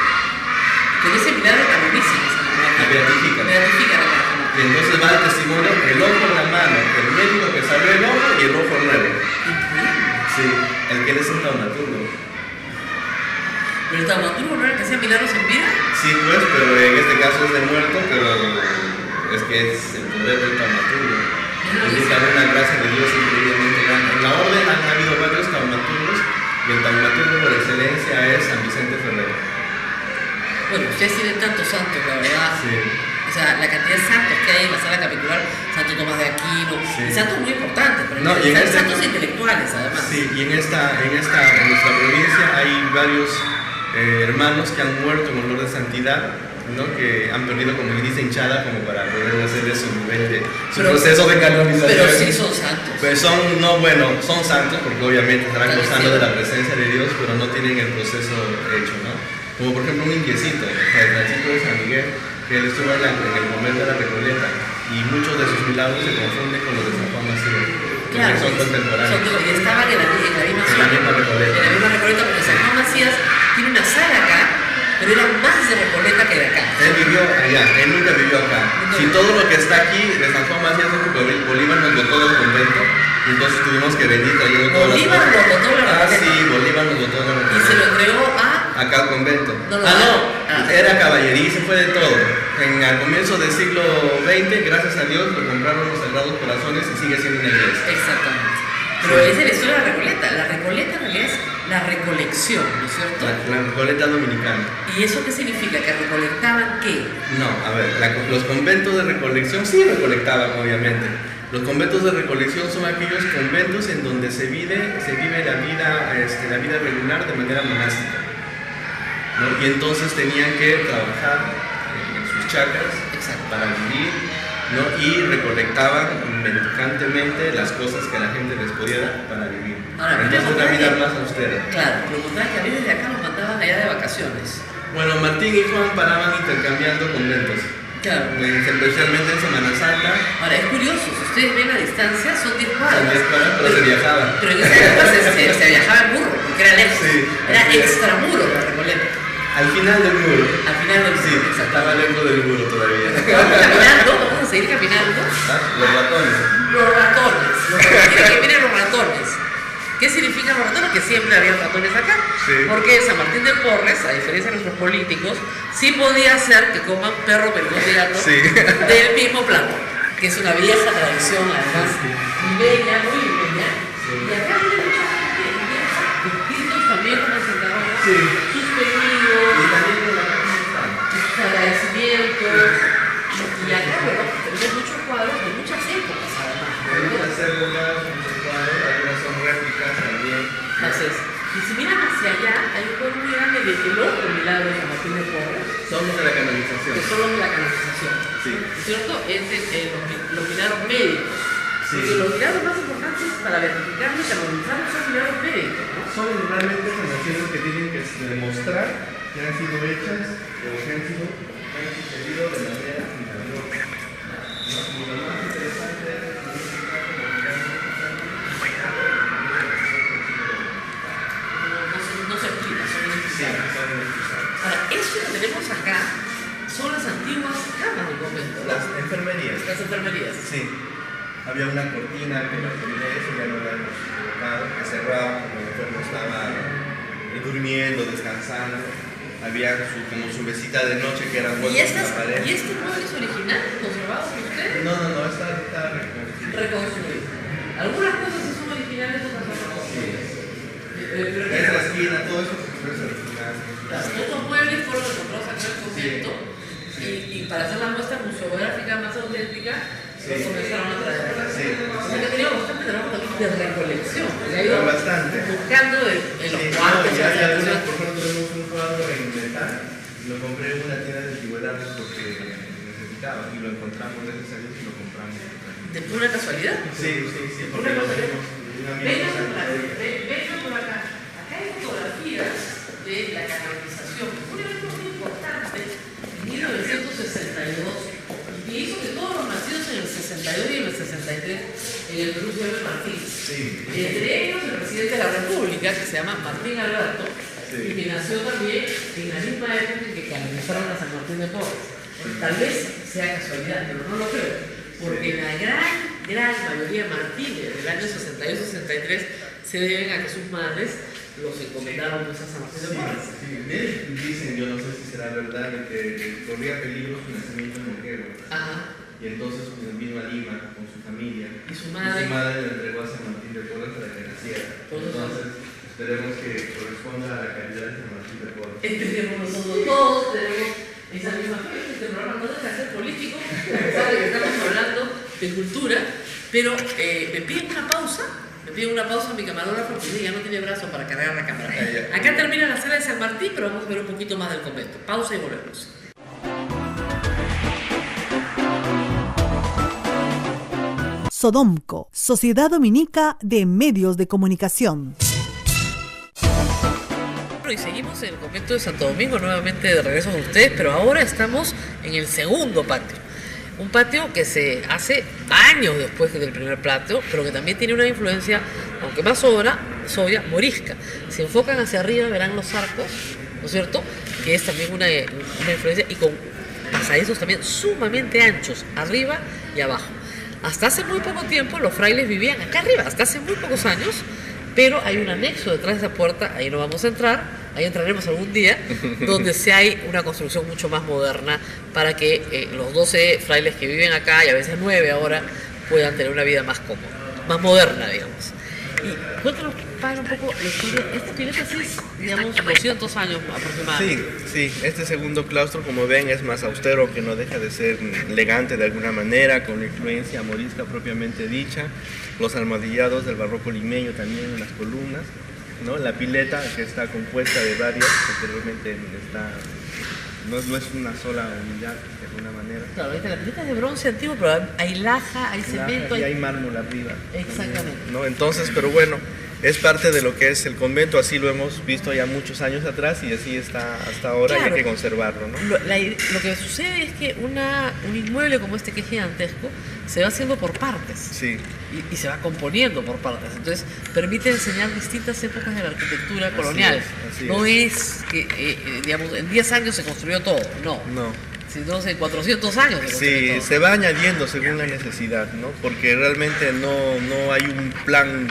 Con ese milagro tan buenísimo. La beatifica. Beatifica la. Y entonces va el testimonio, el ojo en la mano. le salió el ojo y el ojo nuevo. Sí, el que él es un taumaturgo. ¿Pero el taumaturgo no era el que hacía milagros en vida? Sí, pues, pero en este caso es de muerto, pero es que es el poder del taumaturgo. Indica una gracia de Dios increíblemente grande. En la orden han habido varios taumaturgos y el taumaturgo por excelencia es San Vicente Ferrer. Bueno, ustedes tienen tantos santos, la verdad. Sí. O sea, la cantidad de santos que hay en la sala capitular, Santo Tomás de Aquino, Sí. y santos muy importantes, pero No, y en este- santos intelectuales además. Sí, y en nuestra provincia hay varios hermanos que han muerto en honor de santidad, ¿no? Que han perdido, como dice, hinchada como para poder hacerle su nivel de su proceso de canonización. Pero sí son santos. Pues son santos porque obviamente estarán gozando de la presencia de Dios, pero no tienen el proceso hecho, ¿no? Como por ejemplo un indiecito, el Francisco de San Miguel, que él estuvo en el convento de la Recoleta, y muchos de sus milagros se confunden con los de San Juan Macías, Claro, porque son contemporáneos. y estaban en la misma zona. misma Recoleta. En la misma Recoleta, porque San Juan Macías tiene una sala acá, pero era más de Recoleta que de acá. Él vivió allá, él nunca vivió acá. Si todo lo que está aquí de San Juan Macías es porque Bolívar nos botó del convento, y entonces tuvimos que venir trayendo todas las Bolívar cosas. lo botó de la Recoleta. Sí, Bolívar nos botó de la Y Recoleta. se lo entregó a... Acá al convento. No, Era caballería, se fue de todo. Al comienzo del siglo XX, gracias a Dios, lo compraron los Sagrados Corazones y sigue siendo una iglesia. Exactamente. Pero esa es la historia de la Recoleta. La Recoleta en realidad es la recolección, ¿no es cierto? La Recoleta dominicana. ¿Y eso qué significa? ¿Que recolectaban qué? No, a ver, los conventos de recolección sí recolectaban, obviamente. Los conventos de recolección son aquellos conventos en donde se vive la vida regular de manera monástica, ¿no? Y entonces tenían que trabajar en sus chacras para vivir, ¿no? Y recolectaban mendicantemente las cosas que la gente les podía dar para vivir. Ahora, entonces una vida más austera. Claro, pero contar que a veces de acá nos mandaban allá de vacaciones. Bueno, Martín y Juan paraban intercambiando conventos. Claro. Especialmente en Semana Santa. Ahora, es curioso, si ustedes ven la distancia, son 10 cuadras. Son 10 cuadras, pero se viajaba. Pero en esa época se viajaba en burro, porque era lejos. Sí, era extramuro la Recoleta. Al final del muro. Al final del muro. Sí, estaba dentro del muro todavía. Vamos caminando, vamos a seguir caminando. ¿Ah? Los ratones. Los ratones. Que vienen los ratones. ¿Qué significan los ratones? Que siempre había ratones acá. Sí. Porque San Martín de Porres, a diferencia de nuestros políticos, sí podía hacer que coman perro, pericón y gato del mismo plato. Que es una vieja tradición, además, bella, muy bella. Y acá viene mucha gente, distintos también como sentaron sus pedidos, Y también en la casa sus agradecimientos. Y acá, bueno, tenemos muchos cuadros de muchas épocas, además. algunas épocas, muchos cuadros, algunas son réplicas también. Entonces, y si miran hacia allá, hay un cuadro muy grande del otro milagro de San Martín de Porres, Son los de la canonización. que son los de la canonización. Sí. ¿No es cierto? Es los milagros médicos. Sí. Porque los milagros más importantes para verificarlo y canonizarlo son milagros médicos, ¿no? Son realmente sanaciones que tienen que demostrar que han sido hechas o que han sucedido de manera milagrosa. Y lo más interesante es que No se explica, son sí, identificados. son identificados. Ahora, eso que tenemos acá son las antiguas camas del convento, Las enfermerías. las enfermerías. Sí. Había una cortina que la eso ya no la hemos colocado, que cerraba cuando el enfermo estaba durmiendo, descansando. Había como su mesita de noche que era ¿Y, vuelta en la pared. ¿Y este mueble es original, conservado por ustedes? No, está reconstruido. Reconstruido. Algunas cosas sí son originales, otras no. Pero Esa esquina, todo eso es original. estos muebles fueron encontrados acá en el convento y para hacer la muestra museográfica más auténtica, los comenzaron a traer acá. Sí. O sea que ha tenido bastante trabajo también de recolección. Le ha ido Bastante. buscando en los Sí, cuartos. no, en ya las hay algunas, habitaciones. por ejemplo, tenemos un cuadro en metal, lo compré en una tienda de antigüedades porque necesitaba y lo encontramos, gracias a Dios, y lo compramos. De pura casualidad. Sí, porque lo tenemos. Vengan por acá. Acá hay fotografías de la canonización. Un evento muy importante en 1962 que hizo que todos los nacidos en el 62 y en el 63 en el Perú se llamen Martín. Sí. Entre ellos el presidente de la República, que se llama Martín Alberto, y que nació también en la misma época en que canonizaron a San Martín de Porres. Tal vez sea casualidad, pero no lo creo, porque la gran gran mayoría martínez del año 62-63 se deben a que sus madres los encomendaron pues, a San Martín de Porres. Sí, dicen, yo no sé si será verdad, que corría peligro su nacimiento en Moquegua. Ajá. Y entonces pues, vino a Lima con su familia. Y su madre le entregó a San Martín de Porres para que naciera. Entonces, esperemos que corresponda a la calidad de San Martín de Porres. Entendemos nosotros todos, tenemos esa misma fe. Este programa no deja de ser político, a pesar de que estamos hablando de cultura, pero me piden una pausa. Me piden una pausa, mi camarógrafo porque ya no tiene brazo para cargar la cámara. Acá termina la sala de San Martín, pero vamos a ver un poquito más del convento. Pausa y volvemos. Sodomco, Sociedad Dominica de Medios de Comunicación. Y seguimos en el convento de Santo Domingo, nuevamente de regreso con ustedes, pero ahora estamos en el segundo patio. Un patio que se hace años después del primer patio, pero que también tiene una influencia, aunque más sobria, morisca. Si enfocan hacia arriba verán los arcos, ¿no es cierto? Que es también una influencia, y con pasadizos también sumamente anchos, arriba y abajo. Hasta hace muy poco tiempo los frailes vivían acá arriba, hasta hace muy pocos años, pero hay un anexo detrás de esa puerta, ahí no vamos a entrar, ahí entraremos algún día, donde sí hay una construcción mucho más moderna para que los 12 frailes que viven acá, y a veces 9 ahora, puedan tener una vida más cómoda, más moderna, digamos. Y cuéntanos, padre, un poco la historia. Esta pileta sí es, digamos, 200 años aproximadamente. Sí, este segundo claustro, como ven, es más austero, que no deja de ser elegante de alguna manera, con la influencia morisca propiamente dicha, los almohadillados del barroco limeño también en las columnas, ¿no? La pileta, que está compuesta de varias, que realmente no es una sola unidad de alguna manera. Claro, la pileta es de bronce antiguo, pero hay laja, hay cemento. Y hay mármol arriba. Exactamente. ¿No? Entonces, pero bueno, es parte de lo que es el convento, así lo hemos visto ya muchos años atrás y así está hasta ahora, claro, y hay que conservarlo, ¿no? Lo que sucede es que un inmueble como este, que es gigantesco, se va haciendo por partes. Sí. Y se va componiendo por partes. Entonces, permite enseñar distintas épocas de la arquitectura colonial. Así no es que, digamos, en 10 años se construyó todo, no. Sino en 400 años. Sí, se va añadiendo según la necesidad, ¿no? Porque realmente no hay un plan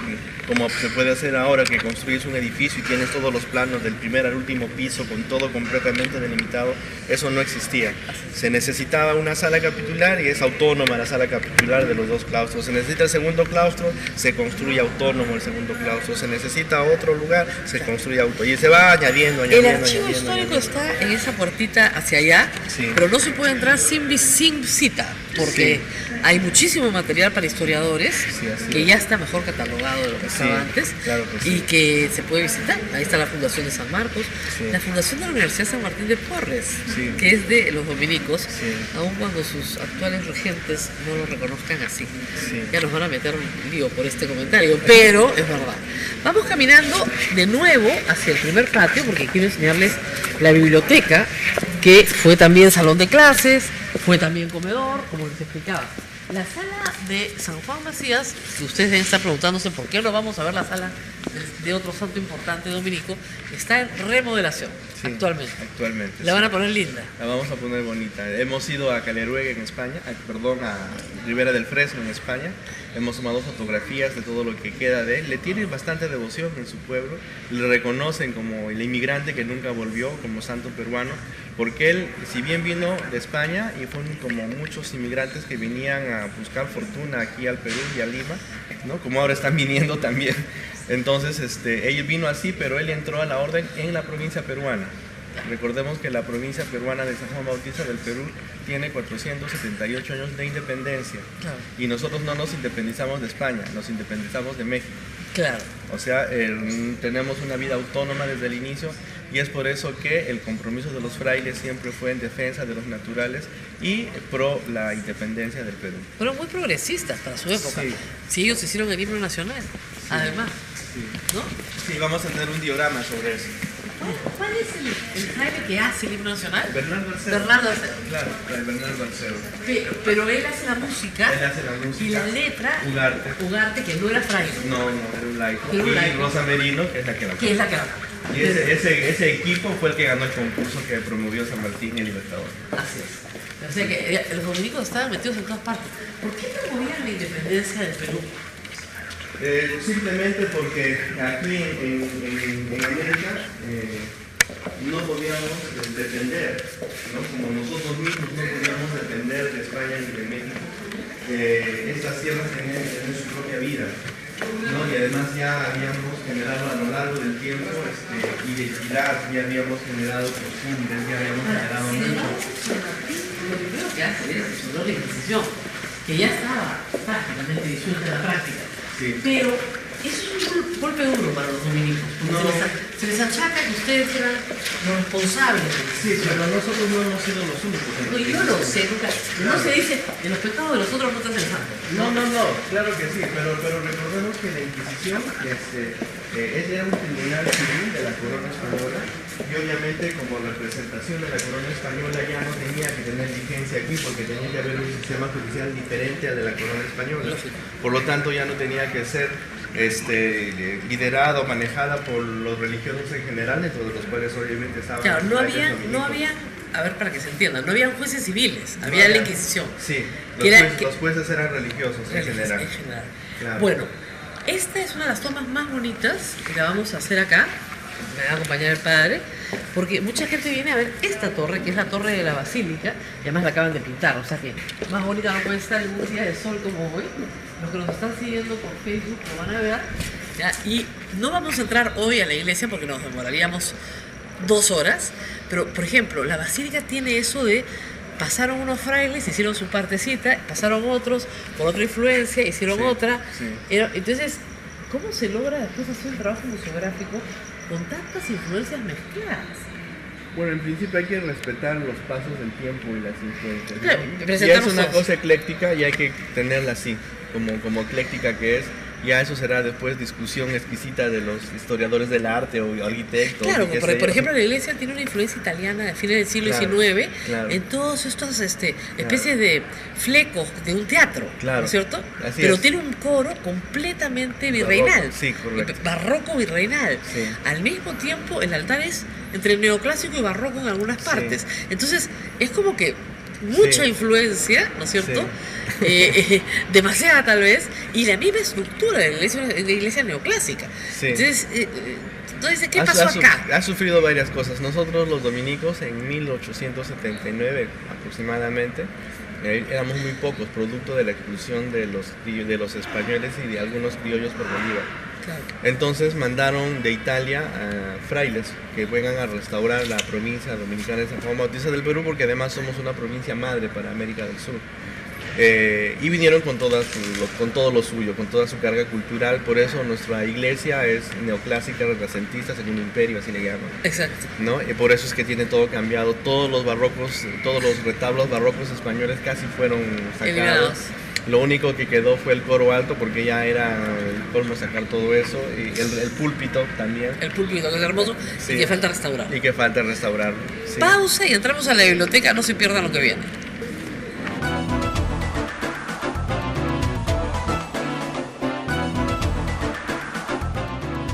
como se puede hacer ahora, que construyes un edificio y tienes todos los planos del primer al último piso con todo completamente delimitado. Eso no existía. Se necesitaba una sala capitular y es autónoma la sala capitular de los dos claustros. Se necesita el segundo claustro, se construye autónomo el segundo claustro. Se necesita otro lugar, se construye autónomo. Y se va añadiendo. El archivo histórico está en esa puertita hacia allá, sí, pero no se puede entrar sin visita, porque sí, hay muchísimo material para historiadores, sí, que ya está mejor catalogado de lo que estaba antes, claro que sí, y que se puede visitar. Ahí está la Fundación de San Marcos, sí, la Fundación de la Universidad San Martín de Porres, sí, que es de los dominicos, sí, aun cuando sus actuales regentes no lo reconozcan así. Sí. Ya nos van a meter un lío por este comentario, pero es verdad. Vamos caminando de nuevo hacia el primer patio, porque quiero enseñarles la biblioteca, que fue también salón de clases, fue también comedor, como les explicaba. La sala de San Juan Macías, que ustedes deben estar preguntándose por qué no vamos a ver la sala de otro santo importante dominico, está en remodelación, sí, actualmente. La van a poner linda. La vamos a poner bonita. Hemos ido a Caleruega en España, a Ribera del Fresno en España. Hemos tomado fotografías de todo lo que queda de él. Le tienen bastante devoción en su pueblo. Le reconocen como el inmigrante que nunca volvió, como santo peruano, porque él, si bien vino de España, y fueron como muchos inmigrantes que venían a buscar fortuna aquí al Perú y a Lima, ¿no? Como ahora están viniendo también. Entonces, él vino así, pero él entró a la orden en la provincia peruana. Recordemos que la provincia peruana de San Juan Bautista del Perú tiene 478 años de independencia. Claro. Y nosotros no nos independizamos de España, nos independizamos de México. Claro. O sea, tenemos una vida autónoma desde el inicio, y es por eso que el compromiso de los frailes siempre fue en defensa de los naturales y pro la independencia del Perú. Pero muy progresistas para su época. Sí. Si ellos hicieron el himno nacional, sí, además. Sí. ¿No? Sí, vamos a tener un diorama sobre eso. ¿Cuál es el fraile que hace el himno nacional? Bernardo Arcero. Bernardo Arcero. Claro, el Bernardo Arcero. Pero él hace la música. Él hace la música. Y la letra. Ugarte, que no era fraile. No, era un laico. Y Rosa Merino, que es la que la canta. Que es la que la canta. Y ese equipo fue el que ganó el concurso que promovió San Martín y el Libertador. Así es. O sea que los dominicos estaban metidos en todas partes. ¿Por qué promovían la independencia del Perú? Simplemente porque aquí en América no podíamos depender, ¿no? Como nosotros mismos no podíamos depender de España ni de México. Estas tierras tenían que tener su propia vida, ¿no? Y además ya habíamos generado a lo largo del tiempo identidad, ya habíamos generado costumbres, ya habíamos generado mucho. Lo primero que hace es disolver la Inquisición, que ya estaba prácticamente disuelta en la práctica. Sí. Pero eso es un golpe duro para los dominicos, porque se les achaca que ustedes eran los responsables. Sí, pero nosotros no hemos sido los únicos. No, yo no lo sé, nunca. No se dice, de los pecados de los otros no te hacen santo. No, claro que sí, pero recordemos que la Inquisición era un tribunal civil de la corona española y obviamente como representación de la corona española ya no tenía que tener vigencia aquí porque tenía que haber un sistema judicial diferente al de la corona española. Por lo tanto ya no tenía que ser liderada o manejada por los religiosos en general, dentro de los cuales obviamente estaban. Claro, no habían, a ver para que se entienda, no habían jueces civiles, había la Inquisición. Sí, los jueces eran religiosos en general. Claro. Bueno, esta es una de las tomas más bonitas que la vamos a hacer acá, me va a acompañar el padre, porque mucha gente viene a ver esta torre, que es la torre de la Basílica, y además la acaban de pintar, o sea que más bonita no puede estar en un día de sol como hoy. Los que nos están siguiendo por Facebook lo van a ver, ¿ya? Y no vamos a entrar hoy a la iglesia porque nos demoraríamos 2 horas, pero por ejemplo, la Basílica tiene eso de pasaron unos frailes, hicieron su partecita, pasaron otros, por otra influencia, hicieron otra. Sí. Entonces, ¿cómo se logra después hacer un trabajo museográfico con tantas influencias mezcladas? Bueno, en principio hay que respetar los pasos del tiempo y las influencias. Claro, y es una cosa ecléctica y hay que tenerla así, como ecléctica que es. Ya eso será después discusión exquisita de los historiadores del arte o arquitectos. Claro, por ejemplo, la iglesia tiene una influencia italiana de fines del siglo XIX en todos estos especies de flecos de un teatro, ¿no es cierto? Pero tiene un coro completamente virreinal, barroco, sí, correcto. Barroco virreinal. Sí. Al mismo tiempo, el altar es entre neoclásico y barroco en algunas partes. Sí. Entonces, es como que mucha influencia, ¿no es cierto? Sí. Demasiada tal vez, y la misma estructura de la iglesia neoclásica. Sí. Entonces, ¿qué pasó acá? Ha sufrido varias cosas. Nosotros los dominicos en 1879 aproximadamente éramos muy pocos, producto de la expulsión de los españoles y de algunos criollos por Bolívar. Claro. Entonces mandaron de Italia a frailes que vengan a restaurar la provincia dominicana de San Juan Bautista del Perú, porque además somos una provincia madre para América del Sur. Y vinieron con todo lo suyo, con toda su carga cultural. Por eso nuestra iglesia es neoclásica, renacentista, Segundo Imperio, así le llaman. Exacto. ¿No? Y por eso es que tiene todo cambiado. Todos los retablos barrocos españoles casi fueron sacados. Eliminados. Lo único que quedó fue el coro alto, porque ya era el colmo sacar todo eso, y el púlpito también. El púlpito, que es hermoso, sí. Y que falta restaurar. Sí. Pausa y entramos a la biblioteca, no se pierdan lo que viene.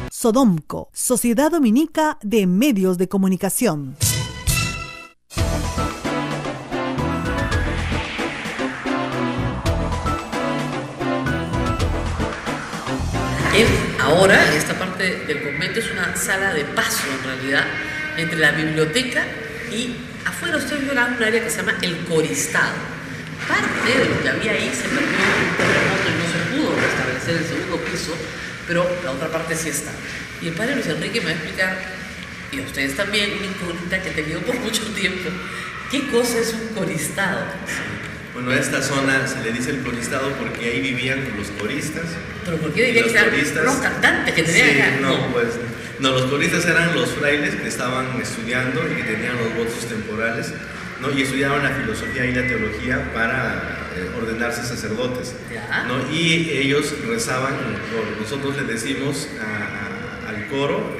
Sodomco, Sociedad Dominica de Medios de Comunicación. Ahora, esta parte del convento es una sala de paso, en realidad, entre la biblioteca y afuera ustedes verán un área que se llama el Coristado. Parte de lo que había ahí se perdió en un terremoto y no se pudo restablecer el segundo piso, pero la otra parte sí está. Y el padre Luis Enrique me va a explicar, y a ustedes también, una incógnita que he tenido por mucho tiempo. ¿Qué cosa es un coristado? Bueno, a esta zona se le dice el coristado porque ahí vivían los coristas. ¿Pero por qué diría que eran los cantantes que tenían acá? No, los coristas eran los frailes que estaban estudiando y que tenían los votos temporales, ¿no? Y estudiaban la filosofía y la teología para ordenarse sacerdotes, ¿no? Y ellos rezaban, nosotros le decimos al coro,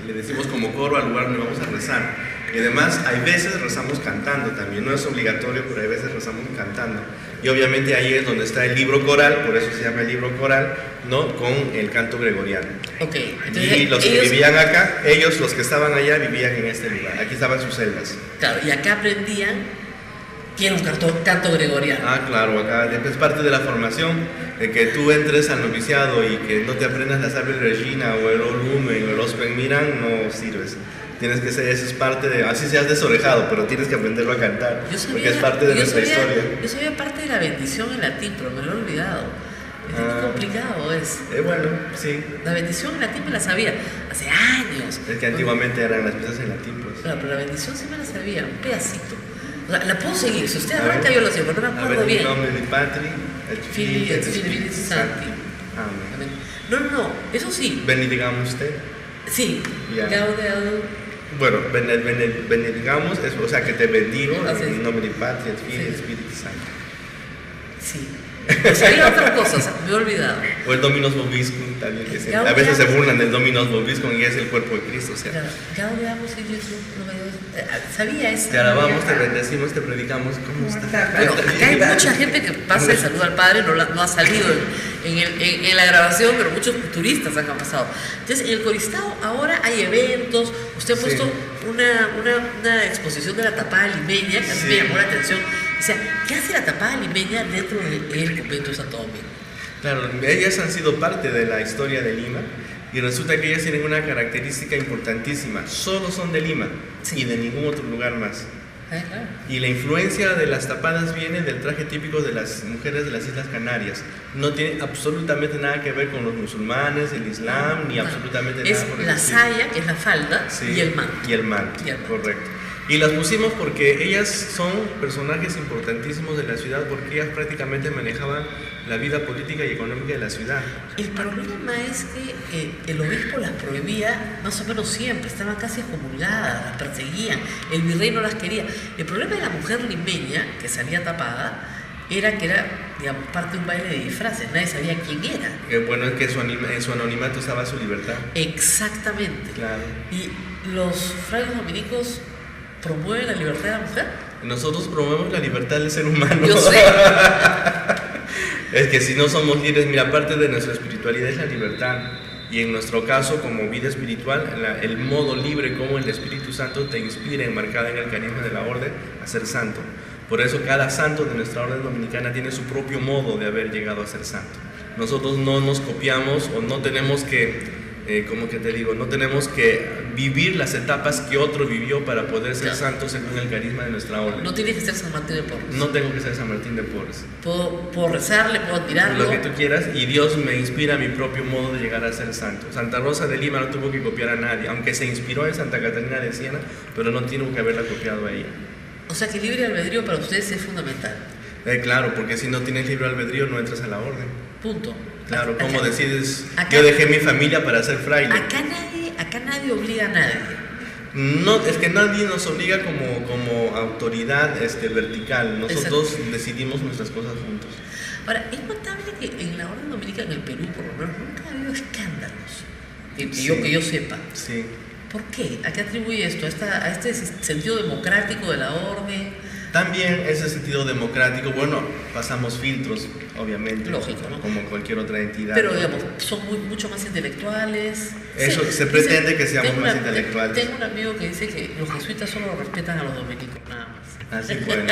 le decimos como coro al lugar donde vamos a rezar. Y además, hay veces rezamos cantando también, no es obligatorio, pero hay veces rezamos cantando. Y obviamente ahí es donde está el libro coral, por eso se llama el libro coral, ¿no? Con el canto gregoriano. Okay, entonces, y los que vivían acá, los que estaban allá, vivían en este lugar. Aquí estaban sus celdas. Claro, y acá aprendían quiere un canto gregoriano. Ah, claro, acá es parte de la formación, de que tú entres al noviciado y que no te aprendas la Salve Regina o el Olumen o el Ospen Miran, no sirves. Tienes que ser, eso es parte de, así seas desorejado, pero tienes que aprenderlo a cantar, porque es parte de nuestra historia. Yo sabía parte de la bendición en latín, pero me lo he olvidado. Es muy complicado, es. Bueno, sí. La bendición en latín me la sabía hace años. Es que antiguamente eran las misas en latín, pues. Claro, pero la bendición sí me la sabía, un pedacito. O sea, la puedo seguir, si usted arranca yo lo sé, pero no me acuerdo bien. A ver, en nombre de Patri, et Filii, et Spiritus Sancti. Amén. No, eso sí. Bendigamos usted. Sí, Ya. Gaudeum. Bueno, bendigamos, o sea, que te bendigo en nombre de Patri, et Filii, Sí. et Spiritus Sancti. Sí. O sea, hay otras cosas, me he olvidado. O el Dominus Vobiscum también, que se, Gaudeamus. a veces se burlan del Dominus Vobiscum y es el cuerpo de Cristo, o sea. Gaudeamus in Jesús, sabía eso. Te alabamos, te bendecimos, te predicamos, ¿cómo está? Bueno, acá hay mucha gente que pasa y saluda al Padre, no ha salido en la grabación, pero muchos turistas han pasado. Entonces, en el Coristao ahora hay eventos, usted ha puesto una exposición de la tapada limeña, que a mí me llamó la atención. O sea, ¿qué hace la tapada limeña dentro del convento de Santo Domingo? Claro, ellas han sido parte de la historia de Lima y resulta que ellas tienen una característica importantísima, solo son de Lima y de ningún otro lugar más. Claro. Y la influencia de las tapadas viene del traje típico de las mujeres de las Islas Canarias. No tiene absolutamente nada que ver con los musulmanes, el Islam, ni absolutamente es nada por el la estilo. saya, que es la falda, Sí, y el manto. Y el manto, Y el manto. correcto. Y las pusimos porque ellas son personajes importantísimos de la ciudad, porque ellas prácticamente manejaban la vida política y económica de la ciudad. El problema es que el obispo las prohibía más o menos siempre, estaban casi excomulgadas, las perseguían, el virrey no las quería. El problema de la mujer limeña, que salía tapada, era que era, digamos, parte de un baile de disfraces, nadie sabía quién era. Bueno, es que en su anonimato estaba su libertad. Exactamente. Claro. Y los frailes dominicos promueven la libertad de la mujer. Nosotros promovemos la libertad del ser humano. Yo sé. Es que si no somos libres, mira, parte de nuestra espiritualidad es la libertad. Y en nuestro caso, como vida espiritual, el modo libre como el Espíritu Santo te inspira, enmarcada en el carisma de la orden, a ser santo. Por eso cada santo de nuestra orden dominicana tiene su propio modo de haber llegado a ser santo. Nosotros no nos copiamos o no tenemos que, no tenemos que vivir las etapas que otro vivió para poder ser santo según el carisma de nuestra orden. No tienes que ser San Martín de Porres. No tengo que ser San Martín de Porres. Puedo rezarle, puedo admirarlo. Lo que tú quieras, y Dios me inspira mi propio modo de llegar a ser santo. Santa Rosa de Lima no tuvo que copiar a nadie, aunque se inspiró en Santa Catarina de Siena, pero no tiene que haberla copiado a ella. O sea que el libre albedrío para ustedes es fundamental. Claro, porque si no tienes libre albedrío no entras a la orden. Punto. Claro, ¿cómo Acá- decides? acá- Yo dejé mi familia para ser fraile. Acá nadie obliga a nadie. No, es que nadie nos obliga como autoridad vertical. Nosotros decidimos nuestras cosas juntos. Ahora, es notable que en la orden dominica, en el Perú por lo menos, nunca ha habido escándalos. Que yo sepa. Sí. ¿Por qué? ¿A qué atribuye esto? ¿A este sentido democrático de la orden? También ese sentido democrático, bueno, pasamos filtros, obviamente. Lógico, ¿no? Como cualquier otra entidad. Pero, ¿no? digamos, son mucho más intelectuales. Eso, Sí, se pretende que seamos tengo más intelectuales. Tengo un amigo que dice que los jesuitas solo respetan a los dominicos, nada más. Así bueno.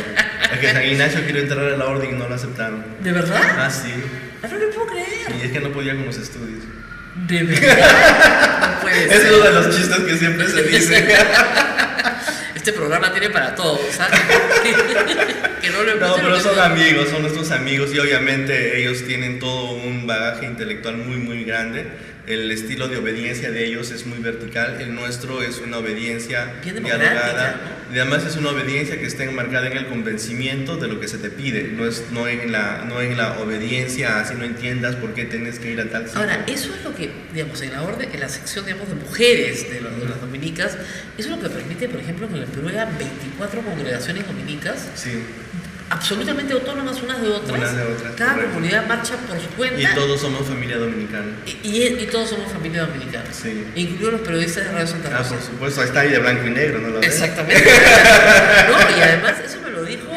Es que San Ignacio quiere entrar a la orden y no lo aceptaron. ¿De verdad? Ah, sí. No le puedo creer. Y es que no podía con los estudios. ¿De verdad? No puede Es ser. uno de los chistes que siempre se dice. Este programa tiene para todos, ¿sabes? Que no le No, puse pero lo que son sea. amigos, son nuestros amigos y obviamente ellos tienen todo un bagaje intelectual muy, muy grande. El estilo de obediencia de ellos es muy vertical, el nuestro es una obediencia Bien democrática, dialogada. Y además es una obediencia que está enmarcada en el convencimiento de lo que se te pide, no en la obediencia, así no entiendas por qué tienes que ir a tal sitio. Ahora, eso es lo que, digamos, en la orden, en la sección, digamos, de mujeres de las dominicas, eso es lo que permite, por ejemplo, que en el Perú haya 24 congregaciones dominicas, Sí, absolutamente autónomas unas de otras. Unas de otras, Cada correcto. comunidad marcha por su cuenta. y todos somos familia dominicana. Y todos somos familia dominicana. Sí. Incluidos los periodistas de Radio Santa Ah, Rosa. por supuesto, ahí está ahí de blanco y negro, ¿no lo ves? Exactamente. No, y además eso me lo dijo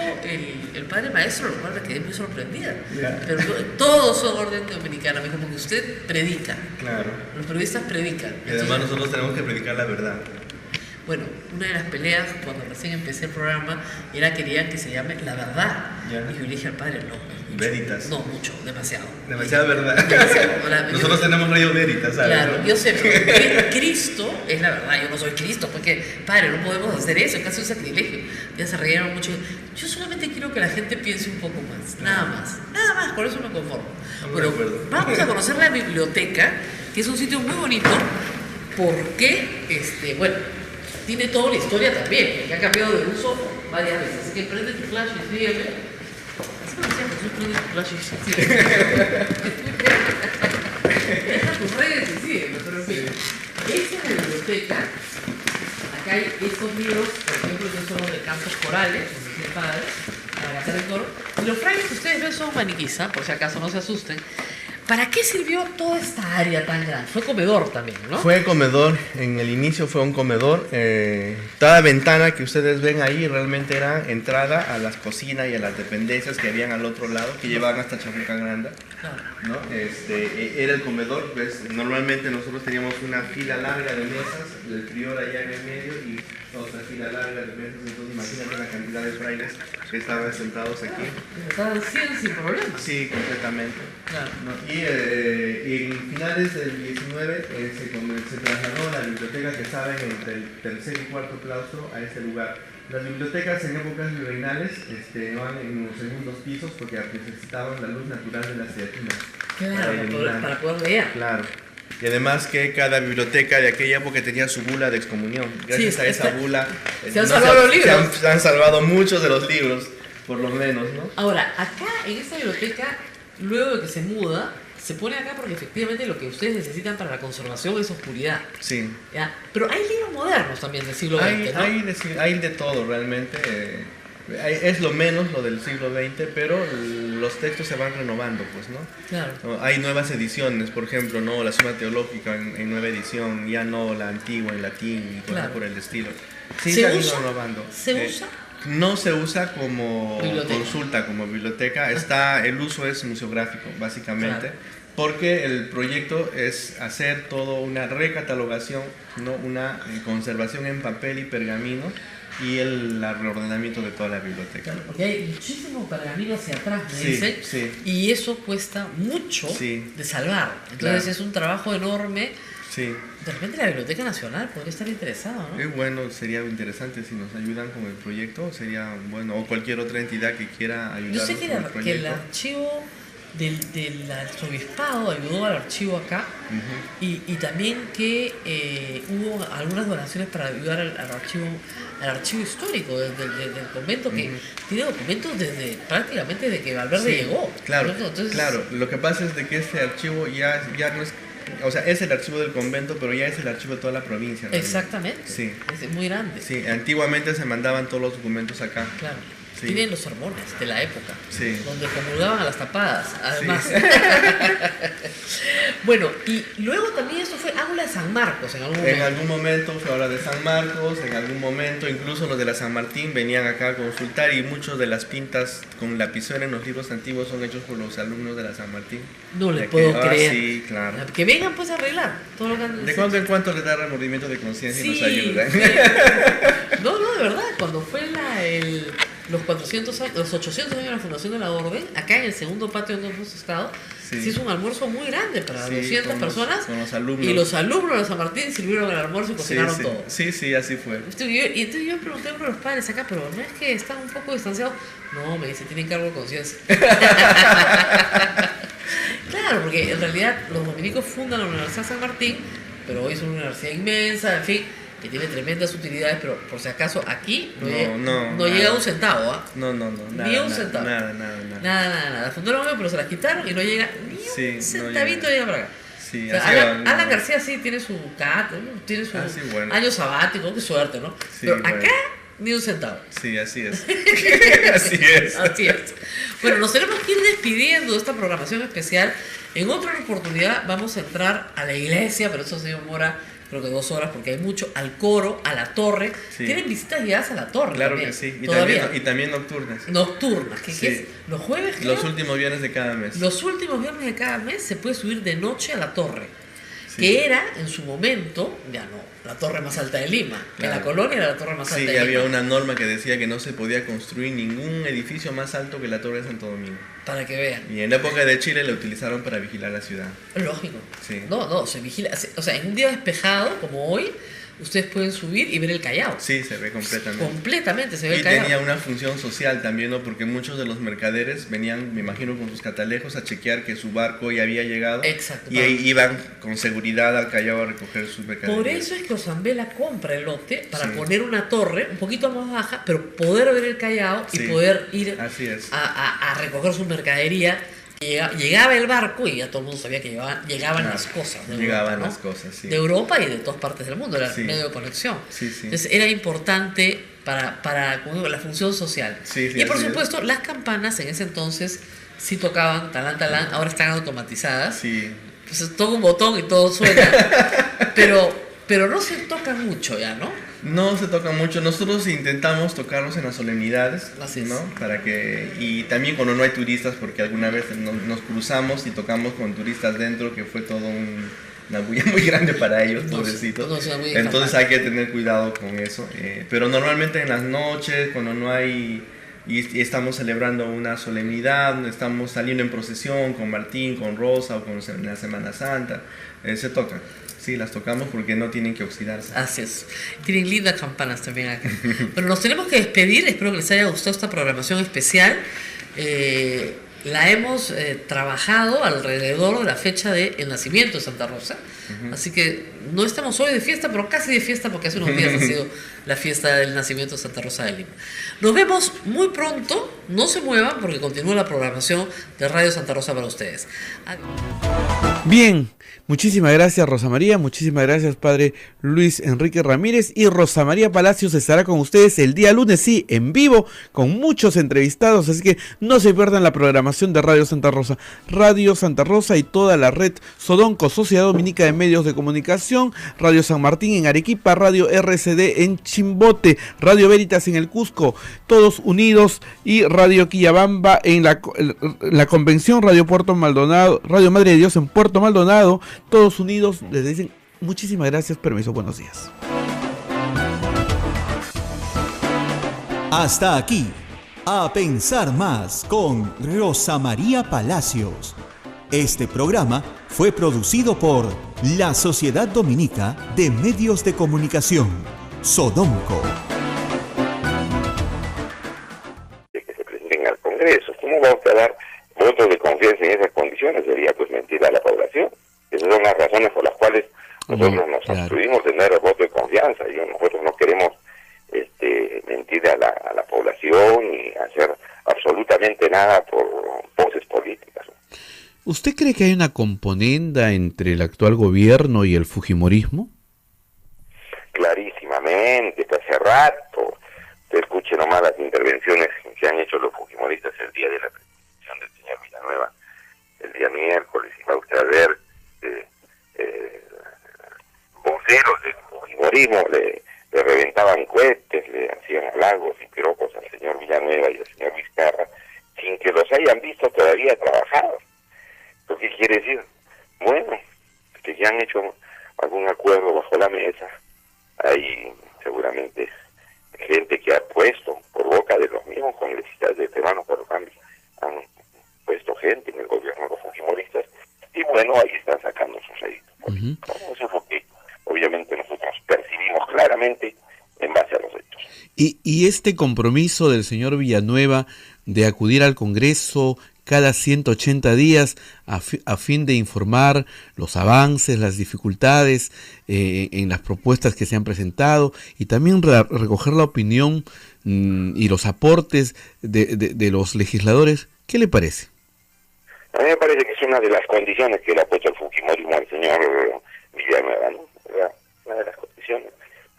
el padre maestro, lo cual me quedé muy sorprendida. Ya. Pero todos son orden dominicana, me dijo, porque usted predica, Claro. los periodistas predican. Y además nosotros tenemos que predicar la verdad. Bueno, una de las peleas cuando recién empecé el programa era querían que se llame La Verdad. Ya. Y yo le dije al padre, no, mucho. Veritas. No, mucho, demasiado. Demasiada verdad. Demasiado. Ahora, Nosotros tenemos Radio Veritas, ¿sabes? Claro, yo sé, pero Cristo es la verdad, yo no soy Cristo, porque padre, no podemos hacer eso, es casi un sacrilegio. Ya se reyeron mucho. Yo solamente quiero que la gente piense un poco más, nada más, por eso me conformo. Bueno, vamos a conocer la biblioteca, que es un sitio muy bonito, porque, bueno, tiene toda la historia también, que ha cambiado de uso varias veces. Así que prende tu flash y sígueme. Así me decía Jesús, prende tu flash y sígueme. Deja tus redes y sígueme, pero en fin. Esta es la biblioteca. Acá hay estos libros, por ejemplo, que son los de cantos corales, como dice el padre, para cantar el coro. Y los frailes que ustedes ven son maniquís, por si acaso no se asusten. ¿Para qué sirvió toda esta área tan grande? Fue comedor también, ¿no? Fue comedor, en el inicio fue un comedor. Toda ventana que ustedes ven ahí realmente era entrada a las cocinas y a las dependencias que habían al otro lado, que llevaban hasta Chamucagranda, ¿no? Era el comedor, pues, normalmente nosotros teníamos una fila larga de mesas, el prior allá en el medio y otra fila larga de mesas, entonces imagínate la cantidad de frailes que estaban sentados aquí. Estaban sin problemas. Sí, completamente. Claro. ¿No? Y en finales del 19 se trasladó la biblioteca que estaba entre el tercer y cuarto claustro a este lugar. Las bibliotecas en épocas virreinales van en los segundos pisos porque necesitaban la luz natural de las teatinas. Claro, para poder leer. Claro. Y además que cada biblioteca de aquella época tenía su bula de excomunión. Gracias a esa bula se han salvado los libros. Se han salvado muchos de los libros, por lo menos, ¿no? Ahora, acá en esta biblioteca, luego de que se muda, se pone acá porque efectivamente lo que ustedes necesitan para la conservación es oscuridad. Sí. ¿Ya? Pero hay libros modernos también del siglo XX, ¿no? Hay de todo realmente. Es lo menos lo del siglo XX, pero los textos se van renovando, pues, ¿no? Claro. ¿No? Hay nuevas ediciones, por ejemplo, ¿no? La Suma Teológica en nueva edición, ya no la antigua en latín y cosas por el estilo. Sí, se han ido renovando. ¿Se usa? No se usa como biblioteca. Consulta, como biblioteca. El uso es museográfico, básicamente. Claro. Porque el proyecto es hacer toda una recatalogación, ¿no? Una conservación en papel y pergamino y el reordenamiento de toda la biblioteca. Claro, porque hay muchísimo pergamino hacia atrás, me Sí, dicen, sí. y eso cuesta mucho de salvar. Entonces es un trabajo enorme. Sí. De repente la Biblioteca Nacional podría estar interesada, ¿no? Bueno, sería interesante si nos ayudan con el proyecto, sería bueno, o cualquier otra entidad que quiera ayudarnos. Yo sé con el proyecto. que el archivo del arzobispado ayudó al archivo acá, y también que hubo algunas donaciones para ayudar al archivo histórico del convento, que tiene documentos prácticamente desde que Valverde llegó. Claro, ¿no? Entonces, claro, lo que pasa es de que este archivo ya no es, o sea, es el archivo del convento, pero ya es el archivo de toda la provincia, ¿no? Exactamente. Sí. Es muy grande. Sí, antiguamente se mandaban todos los documentos acá. Claro. Sí. Tienen los sermones de la época, Sí. donde comulgaban a las tapadas, además. Sí. Bueno, y luego también esto fue Aula de San Marcos en algún momento. En algún momento fue Aula de San Marcos, en algún momento incluso los de la San Martín venían acá a consultar, y muchos de las pintas con lapicero en los libros antiguos son hechos por los alumnos de la San Martín. No le puedo creer. Sí, claro. Que vengan pues a arreglar todo lo que han De cuando en cuanto les da remordimiento de conciencia y nos ayudan. Sí. No, de verdad, cuando fue los 800 años de la fundación de la Orden, acá en el segundo patio donde hemos estado, se hizo un almuerzo muy grande para 200 personas. Con los alumnos. Y los alumnos de San Martín sirvieron el almuerzo y cocinaron todo. Sí, así fue. Y entonces yo pregunté por los padres acá, pero ¿no es que están un poco distanciados? No, me dice, tienen cargo de conciencia. Claro, porque en realidad los dominicos fundan la Universidad San Martín, pero hoy es una universidad inmensa, en fin, que tiene tremendas utilidades, pero por si acaso aquí no llega a un centavo, ¿ah? No, ni un centavo. Nada. Fundaron algo, pero se las quitaron y no llega ni un centavito llega para acá. Sí, o sea, Alan García sí tiene su tiene su año sabático, qué suerte, ¿no? Sí, pero acá ni un centavo. Sí, así es. Así es. Bueno, nos tenemos que ir despidiendo de esta programación especial. En otra oportunidad vamos a entrar a la iglesia, pero eso se demora creo que 2 horas porque hay mucho, al coro, a la torre. Sí. Tienen visitas guiadas a la torre. Claro también, que sí. y también nocturnas. Nocturnas, ¿qué es? Los jueves, creo, los últimos viernes de cada mes. Los últimos viernes de cada mes se puede subir de noche a la torre. Sí. que era en su momento, ya no, la torre más alta de Lima, que Claro. la colonia era la torre más alta de Lima. Sí, había una norma que decía que no se podía construir ningún edificio más alto que la Torre de Santo Domingo. Para que vean. Y en la época de Chile la utilizaron para vigilar la ciudad. Lógico. Sí. No, se vigila. O sea, en un día despejado, como hoy, ustedes pueden subir y ver el Callao. Sí, se ve completamente. Completamente se ve Y el Callao. tenía una función social también, ¿no? Porque muchos de los mercaderes venían, me imagino, con sus catalejos a chequear que su barco ya había llegado. Exacto. Y ahí iban con seguridad al Callao a recoger sus mercaderías. Por eso es que Osambela compra el lote para Sí. poner una torre un poquito más baja, pero poder ver el Callao y Sí. poder ir Así es. a recoger su mercadería. Llegaba el barco y ya todo el mundo sabía que llegaban Claro, las cosas. De llegaban Europa, ¿no? las cosas, sí. De Europa y de todas partes del mundo, era Sí. el medio de conexión. Sí, sí. Entonces era importante para como digo, la función social. Sí, sí, y por así es. supuesto, las campanas en ese entonces sí tocaban talán, talán, ahora están automatizadas. Sí. Entonces toca un botón y todo suena. pero no se toca mucho ya, ¿no? No se toca mucho. Nosotros intentamos tocarlos en las solemnidades, Así es. ¿no? Para que, y también cuando no hay turistas, porque alguna vez nos cruzamos y tocamos con turistas dentro, que fue todo una bulla muy grande para ellos, No, pobrecitos. no, es una bulla Entonces campana. hay que tener cuidado con eso. Pero normalmente en las noches, cuando no hay y estamos celebrando una solemnidad, estamos saliendo en procesión con Martín, con Rosa o con la Semana Santa, se tocan. Sí, las tocamos porque no tienen que oxidarse. Así es. Tienen lindas campanas también acá. Pero nos tenemos que despedir. Espero que les haya gustado esta programación especial. La hemos trabajado alrededor de la fecha del nacimiento de Santa Rosa. Así que no estamos hoy de fiesta, pero casi de fiesta porque hace unos días ha sido la fiesta del nacimiento de Santa Rosa de Lima. Nos vemos muy pronto. No se muevan porque continúa la programación de Radio Santa Rosa para ustedes. Adiós. Bien, muchísimas gracias Rosa María, muchísimas gracias Padre Luis Enrique Ramírez, y Rosa María Palacios estará con ustedes el día lunes, sí, en vivo, con muchos entrevistados, así que no se pierdan la programación de Radio Santa Rosa y toda la red Sodonco, Sociedad Dominica de Medios de Comunicación, Radio San Martín en Arequipa, Radio RCD en Chimbote, Radio Veritas en el Cusco, todos unidos, y Radio Quillabamba en la Convención, Radio Puerto Maldonado, Radio Madre de Dios en Puerto Maldonado, todos unidos. Les dicen muchísimas gracias, permiso, buenos días. Hasta aquí, A Pensar Más con Rosa María Palacios. Este programa fue producido por la Sociedad Dominica de Medios de Comunicación, Sodomco. De que se presenten al Congreso. ¿Cómo vamos a dar votos de confianza en esas condiciones? Sería pues mentir a la población. Esas son las razones por las cuales nosotros nos claro. abstuvimos de tener voto de confianza. Y nosotros no queremos mentir a la población y hacer absolutamente nada por poses políticas. ¿Usted cree que hay una componenda entre el actual gobierno y el fujimorismo? Clarísimamente, pues hace rato. Usted escuche nomás las intervenciones que han hecho los fujimoristas el día de la presentación del señor Villanueva, el día miércoles, y va usted a ver voceros del fujimorismo le reventaban cohetes, le hacían halagos y piropos al señor Villanueva y al señor Vizcarra, sin que los hayan visto todavía trabajar. ¿Lo que quiere decir? Bueno, que ya han hecho algún acuerdo bajo la mesa. Hay seguramente gente que ha puesto por boca de los mismos congresistas de Peruanos por el Cambio, han puesto gente en el gobierno de los fujimoristas, y bueno, ahí están sacando sus réditos. Eso es lo que obviamente nosotros percibimos claramente en base a los hechos. Y este compromiso del señor Villanueva de acudir al Congreso cada 180 días a fin de informar los avances, las dificultades en las propuestas que se han presentado, y también recoger la opinión y los aportes de los legisladores, ¿qué le parece? A mí me parece que es una de las condiciones que le ha puesto el fujimorismo al señor Villanueva, ¿no? Una de las condiciones.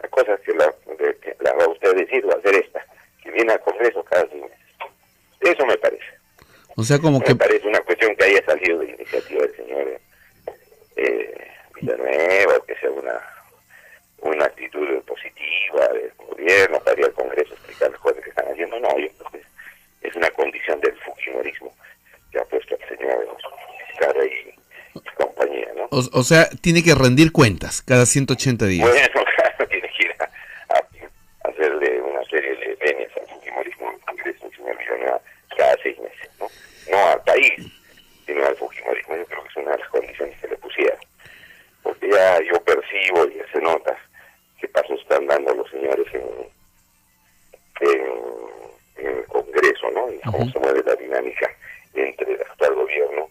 La cosa es que la va usted a decir, va a ser esta, que viene al Congreso cada 6 meses. Eso me parece. O sea, como No que... me parece una cuestión que haya salido de iniciativa del señor Villanueva, o que sea una actitud positiva del gobierno para ir al Congreso a explicar las cosas que están haciendo. No, yo creo que es una condición del fujimorismo que ha puesto el señor Vizcarra compañía, ¿no? O sea, tiene que rendir cuentas cada 180 días. Bueno, claro, tiene que ir a hacerle una serie de venias al fujimorismo en el Congreso, el señor Villanueva, cada 6 meses, ¿no? No al país, sino al fujimorismo. Yo creo que es una de las condiciones que le pusieron. Porque ya yo percibo y ya se nota qué pasos están dando los señores en el Congreso, ¿no? Y cómo se mueve la dinámica entre el actual gobierno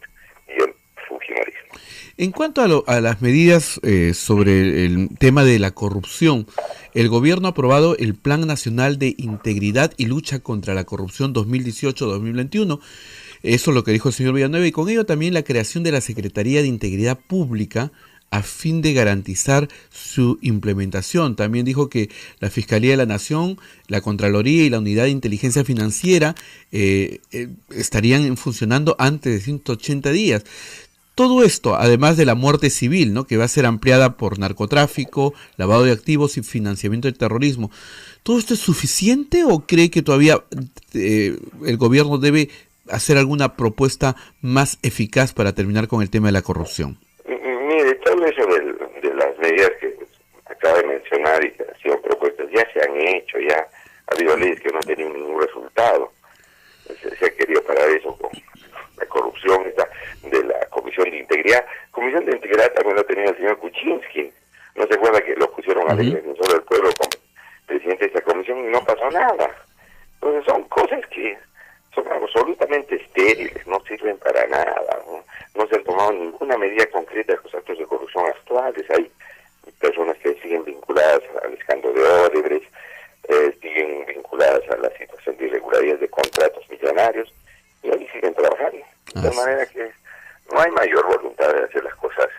y el fujimorismo. En cuanto a las medidas sobre el tema de la corrupción, el gobierno ha aprobado el Plan Nacional de Integridad y Lucha contra la Corrupción 2018-2021. Eso es lo que dijo el señor Villanueva, y con ello también la creación de la Secretaría de Integridad Pública a fin de garantizar su implementación. También dijo que la Fiscalía de la Nación, la Contraloría y la Unidad de Inteligencia Financiera estarían funcionando antes de 180 días. Todo esto, además de la muerte civil, ¿no?, que va a ser ampliada por narcotráfico, lavado de activos y financiamiento del terrorismo. ¿Todo esto es suficiente o cree que todavía el gobierno debe hacer alguna propuesta más eficaz para terminar con el tema de la corrupción? Mire, todo eso de las medidas que acaba de mencionar y que han sido propuestas ya se han hecho, ya ha habido leyes que no han tenido ningún resultado. Se ha querido parar eso con la corrupción de la Comisión de Integridad. Comisión de Integridad también lo tenía el señor Kuczynski. ¿No se acuerda que lo pusieron a ley defensor del pueblo como presidente de esta comisión y no pasó nada? Entonces son cosas que son absolutamente estériles, no sirven para nada, no se han tomado ninguna medida concreta de los actos de corrupción actuales. Hay personas que siguen vinculadas al escándalo de Odebrecht, siguen vinculadas a la situación de irregularidades de contratos millonarios, y ahí siguen trabajando. De tal manera que no hay mayor voluntad de hacer las cosas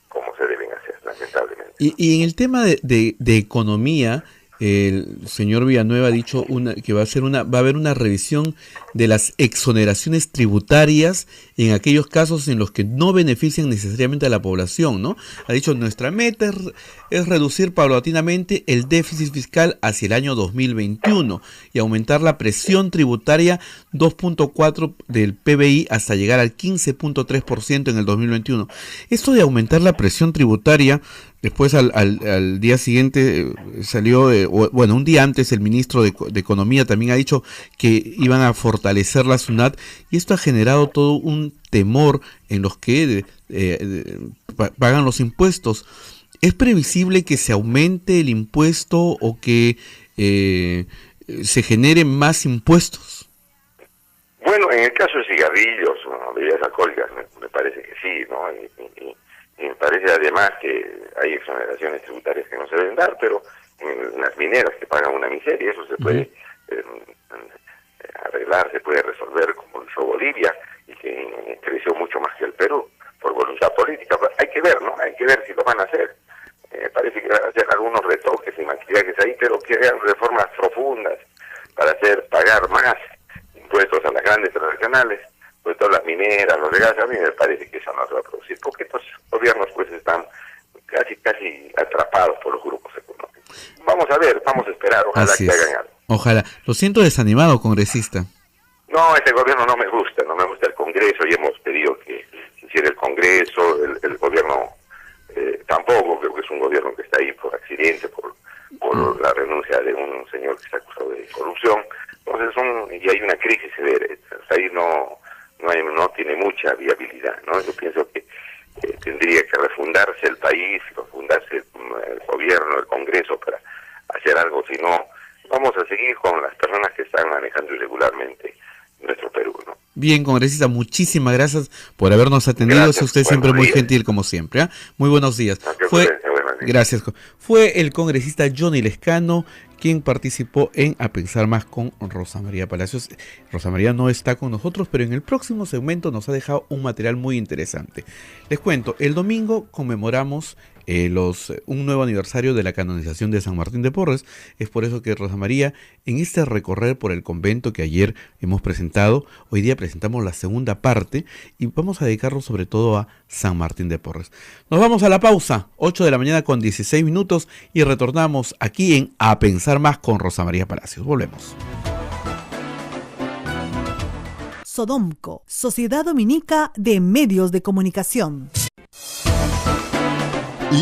como se deben hacer, lamentablemente. Y en el tema de economía, el señor Villanueva ha dicho que va a haber una revisión de las exoneraciones tributarias en aquellos casos en los que no benefician necesariamente a la población, ¿no? Ha dicho, nuestra meta es reducir paulatinamente el déficit fiscal hacia el año 2021 y aumentar la presión tributaria 2.4 del PBI hasta llegar al 15.3% en el 2021. Esto de aumentar la presión tributaria, después al día siguiente salió, un día antes el ministro de Economía también ha dicho que iban a fortalecer la SUNAT, y esto ha generado todo un temor en los que pagan los impuestos. ¿Es previsible que se aumente el impuesto o que se generen más impuestos? Bueno, en el caso de cigarrillos, bebidas alcohólicas, me parece que sí, ¿no? Y me parece además que hay exoneraciones tributarias que no se deben dar, pero en las mineras que pagan una miseria, eso se puede arreglar, se puede resolver, como hizo Bolivia, y que creció mucho más que el Perú, por voluntad política. Pero hay que ver, ¿no? Hay que ver si lo van a hacer. Parece que van a hacer algunos retoques y maquillajes ahí, pero que hagan reformas profundas para hacer pagar más impuestos a las grandes transnacionales, sobre todo las mineras, los regalos. A mí me parece que eso no se va a producir, porque estos gobiernos pues están casi atrapados por los grupos económicos. Vamos a ver, vamos a esperar, ojalá que hagan algo. Ojalá. Lo siento desanimado, congresista. No, este gobierno no me gusta el Congreso, y hemos pedido que se hiciera el Congreso, el gobierno tampoco, creo que es un gobierno que está ahí por accidente, por la renuncia de un señor que está acusado de corrupción. Entonces y hay una crisis severa, ahí no tiene mucha viabilidad, ¿no? Yo pienso que tendría que refundarse el país, refundarse el gobierno, el Congreso, para hacer algo. Si no, vamos a seguir con las personas que están manejando irregularmente nuestro Perú, ¿no? Bien, congresista, muchísimas gracias por habernos atendido. Gracias, Es usted siempre muy días. gentil, como siempre, ¿eh? Muy buenos días. Gracias. Fue el congresista Johnny Lescano quien participó en A Pensar Más con Rosa María Palacios. Rosa María no está con nosotros, pero en el próximo segmento nos ha dejado un material muy interesante. Les cuento, el domingo conmemoramos un nuevo aniversario de la canonización de San Martín de Porres. Es por eso que Rosa María, en este recorrer por el convento que ayer hemos presentado, hoy día presentamos la segunda parte y vamos a dedicarlo sobre todo a San Martín de Porres. Nos vamos a la pausa, 8 de la mañana con 16 minutos, y retornamos aquí en A Pensar Más con Rosa María Palacios. Volvemos. Sodomco, Sociedad Dominica de Medios de Comunicación.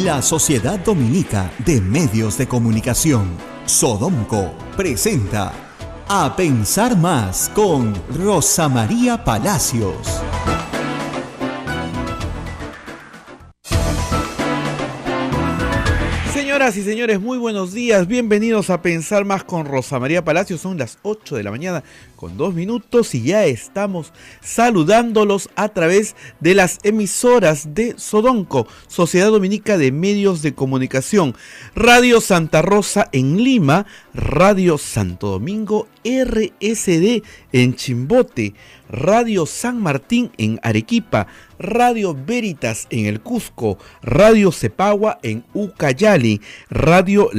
La Sociedad Dominica de Medios de Comunicación, Sodomco, presenta A Pensar Más con Rosa María Palacios. Señoras y señores, muy buenos días. Bienvenidos a Pensar Más con Rosa María Palacios. Son las 8 de la mañana con 2 minutos y ya estamos saludándolos a través de las emisoras de Sodomco, Sociedad Dominica de Medios de Comunicación, Radio Santa Rosa en Lima, Radio Santo Domingo RSD en Chimbote, Radio San Martín en Arequipa, Radio Veritas en el Cusco, Radio Cepagua en Ucayali, Radio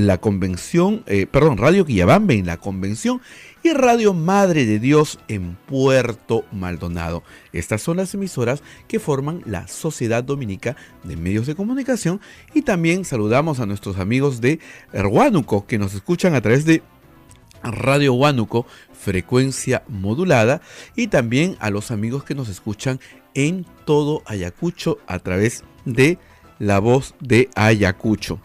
Quillabambe en la Convención y Radio Madre de Dios en Puerto Maldonado. Estas son las emisoras que forman la Sociedad Dominica de Medios de Comunicación, y también saludamos a nuestros amigos de Huánuco que nos escuchan a través de Radio Huánuco, frecuencia modulada, y también a los amigos que nos escuchan en todo Ayacucho a través de La Voz de Ayacucho.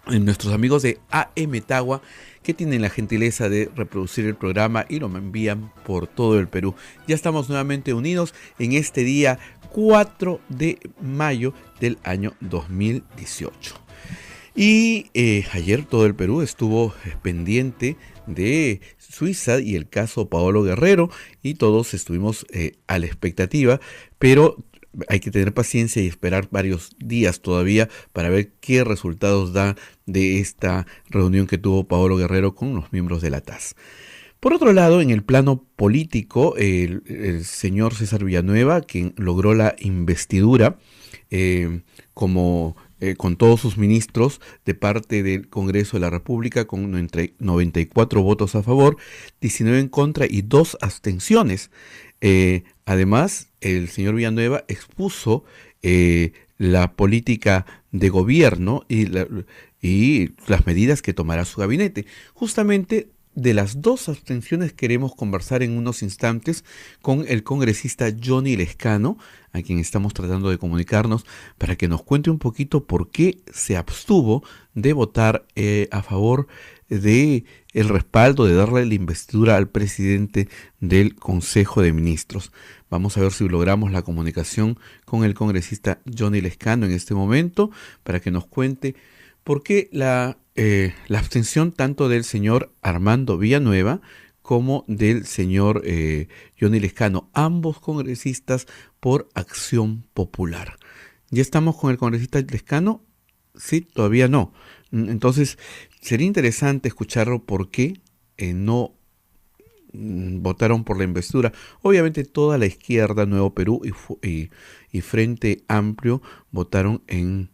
En nuestros amigos de AM Tagua, que tienen la gentileza de reproducir el programa y lo envían por todo el Perú. Ya estamos nuevamente unidos en este día 4 de mayo del año 2018. Y ayer todo el Perú estuvo pendiente de Suiza y el caso Paolo Guerrero, y todos estuvimos a la expectativa, pero hay que tener paciencia y esperar varios días todavía para ver qué resultados da de esta reunión que tuvo Paolo Guerrero con los miembros de la TAS. Por otro lado, en el plano político, el señor César Villanueva, quien logró la investidura con todos sus ministros de parte del Congreso de la República, con entre 94 votos a favor, 19 en contra y 2 abstenciones. Además, el señor Villanueva expuso la política de gobierno y las medidas que tomará su gabinete. Justamente de las 2 abstenciones queremos conversar en unos instantes con el congresista Johnny Lescano, a quien estamos tratando de comunicarnos para que nos cuente un poquito por qué se abstuvo de votar a favor de el respaldo de darle la investidura al presidente del Consejo de Ministros. Vamos a ver si logramos la comunicación con el congresista Johnny Lescano en este momento para que nos cuente por qué la abstención tanto del señor Armando Villanueva como del señor Johnny Lescano, ambos congresistas por Acción Popular. ¿Ya estamos con el congresista Lescano? Sí, todavía no. Entonces, sería interesante escucharlo por qué no votaron por la investidura. Obviamente toda la izquierda, Nuevo Perú y Frente Amplio votaron en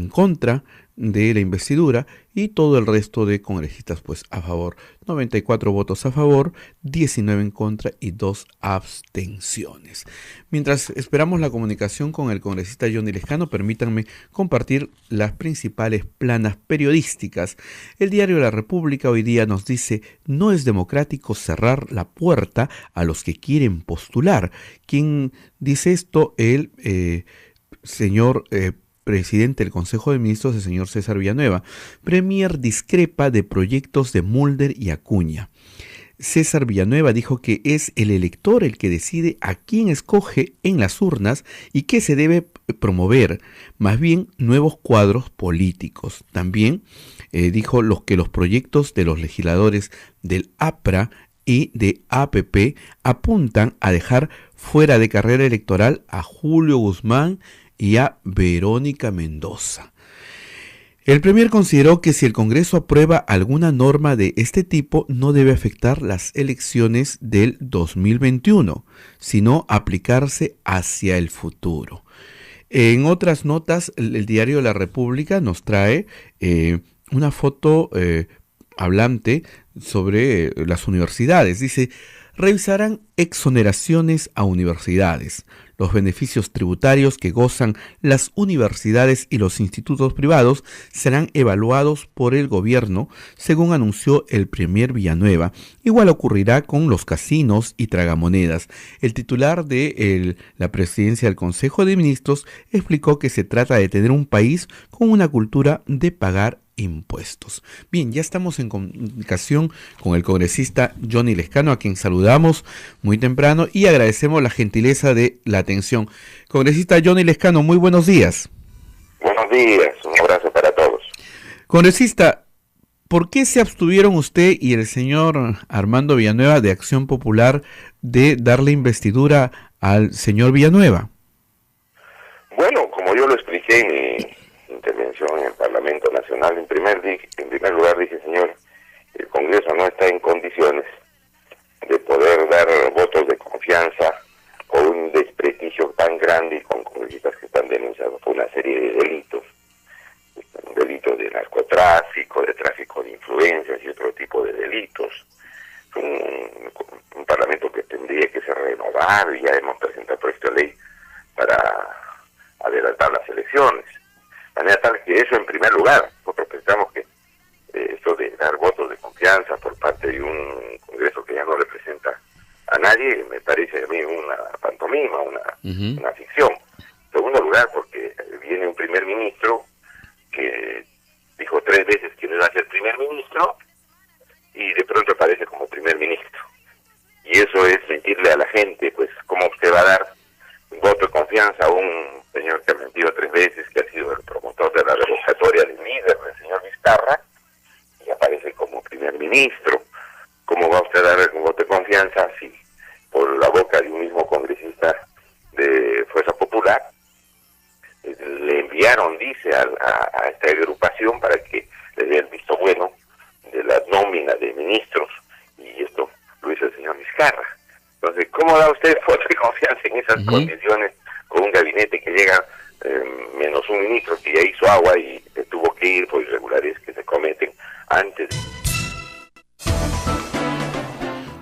contra de la investidura, y todo el resto de congresistas pues a favor. 94 votos a favor, 19 en contra y 2 abstenciones. Mientras esperamos la comunicación con el congresista Johnny Lescano, permítanme compartir las principales planas periodísticas. El diario La República hoy día nos dice: no es democrático cerrar la puerta a los que quieren postular. ¿Quién dice esto? El señor presidente del Consejo de Ministros, el señor César Villanueva. Premier discrepa de proyectos de Mulder y Acuña. César Villanueva dijo que es el elector el que decide a quién escoge en las urnas y qué se debe promover, más bien nuevos cuadros políticos. También dijo que los proyectos de los legisladores del APRA y de APP apuntan a dejar fuera de carrera electoral a Julio Guzmán y a Verónica Mendoza. El Premier consideró que si el Congreso aprueba alguna norma de este tipo, no debe afectar las elecciones del 2021, sino aplicarse hacia el futuro. En otras notas, el diario La República nos trae una foto hablante sobre las universidades. Dice: revisarán exoneraciones a universidades. Los beneficios tributarios que gozan las universidades y los institutos privados serán evaluados por el gobierno, según anunció el premier Villanueva. Igual ocurrirá con los casinos y tragamonedas. El titular de la presidencia del Consejo de Ministros explicó que se trata de tener un país con una cultura de pagar impuestos. Bien, ya estamos en comunicación con el congresista Johnny Lescano, a quien saludamos muy temprano y agradecemos la gentileza de la atención. Congresista Johnny Lescano, muy buenos días. Buenos días, un abrazo para todos. Congresista, ¿por qué se abstuvieron usted y el señor Armando Villanueva de Acción Popular de darle investidura al señor Villanueva? Bueno, como yo lo expliqué en mi intervención en el Parlamento Nacional, en primer lugar dije, señor, el Congreso no está en condiciones de poder dar votos de confianza por un desprestigio tan grande y con congresistas que están denunciados por una serie de delitos de narcotráfico, de tráfico de influencias y otro tipo de delitos. Un Parlamento que tendría que ser renovado, y ya hemos presentado proyecto de ley para adelantar las elecciones. De manera tal que eso en primer lugar. Nosotros pensamos que esto de dar votos de confianza por parte de un Congreso que ya no representa a nadie, me parece a mí una pantomima, una ficción. En segundo lugar, porque viene un primer ministro que dijo 3 veces que no iba a ser primer ministro y de pronto aparece como primer ministro. Y eso es mentirle a la gente, pues cómo usted va a dar voto de confianza a un señor que ha mentido 3 veces, que ha sido el promotor de la revocatoria del líder, del señor Vizcarra, y aparece como primer ministro. ¿Cómo va usted a dar un voto de confianza si por la boca de un mismo congresista de Fuerza Popular le enviaron, dice, a esta agrupación para que le dé el visto bueno de la nómina de ministros, y esto lo hizo el señor Vizcarra? Entonces, ¿cómo da usted voto de confianza en esas condiciones con un gabinete que llega menos un ministro que ya hizo agua y tuvo que ir por irregularidades que se cometen antes?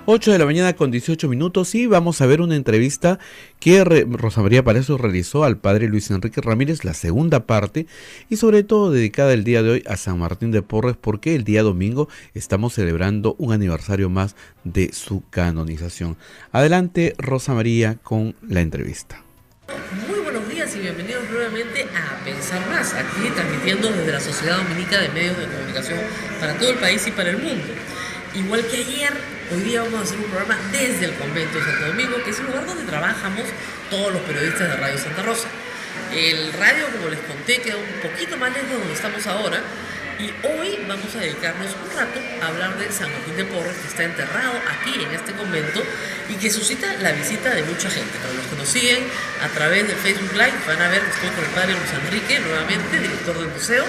8 de la mañana con 18 minutos y vamos a ver una entrevista que Rosa María Palacios realizó al padre Luis Enrique Ramírez, la segunda parte, y sobre todo dedicada el día de hoy a San Martín de Porres, porque el día domingo estamos celebrando un aniversario más de su canonización. Adelante, Rosa María, con la entrevista. Muy buenos días y bienvenidos nuevamente a Pensar Más, aquí transmitiendo desde la Sociedad Dominica de Medios de Comunicación para todo el país y para el mundo. Igual que ayer, hoy día vamos a hacer un programa desde el convento de Santo Domingo, que es un lugar donde trabajamos todos los periodistas de Radio Santa Rosa. El radio, como les conté, queda un poquito más lejos de donde estamos ahora, y hoy vamos a dedicarnos un rato a hablar de San Martín de Porres, que está enterrado aquí en este convento y que suscita la visita de mucha gente. Para los que nos siguen a través del Facebook Live van a ver que estoy con el padre Luis Enrique, nuevamente, director del museo,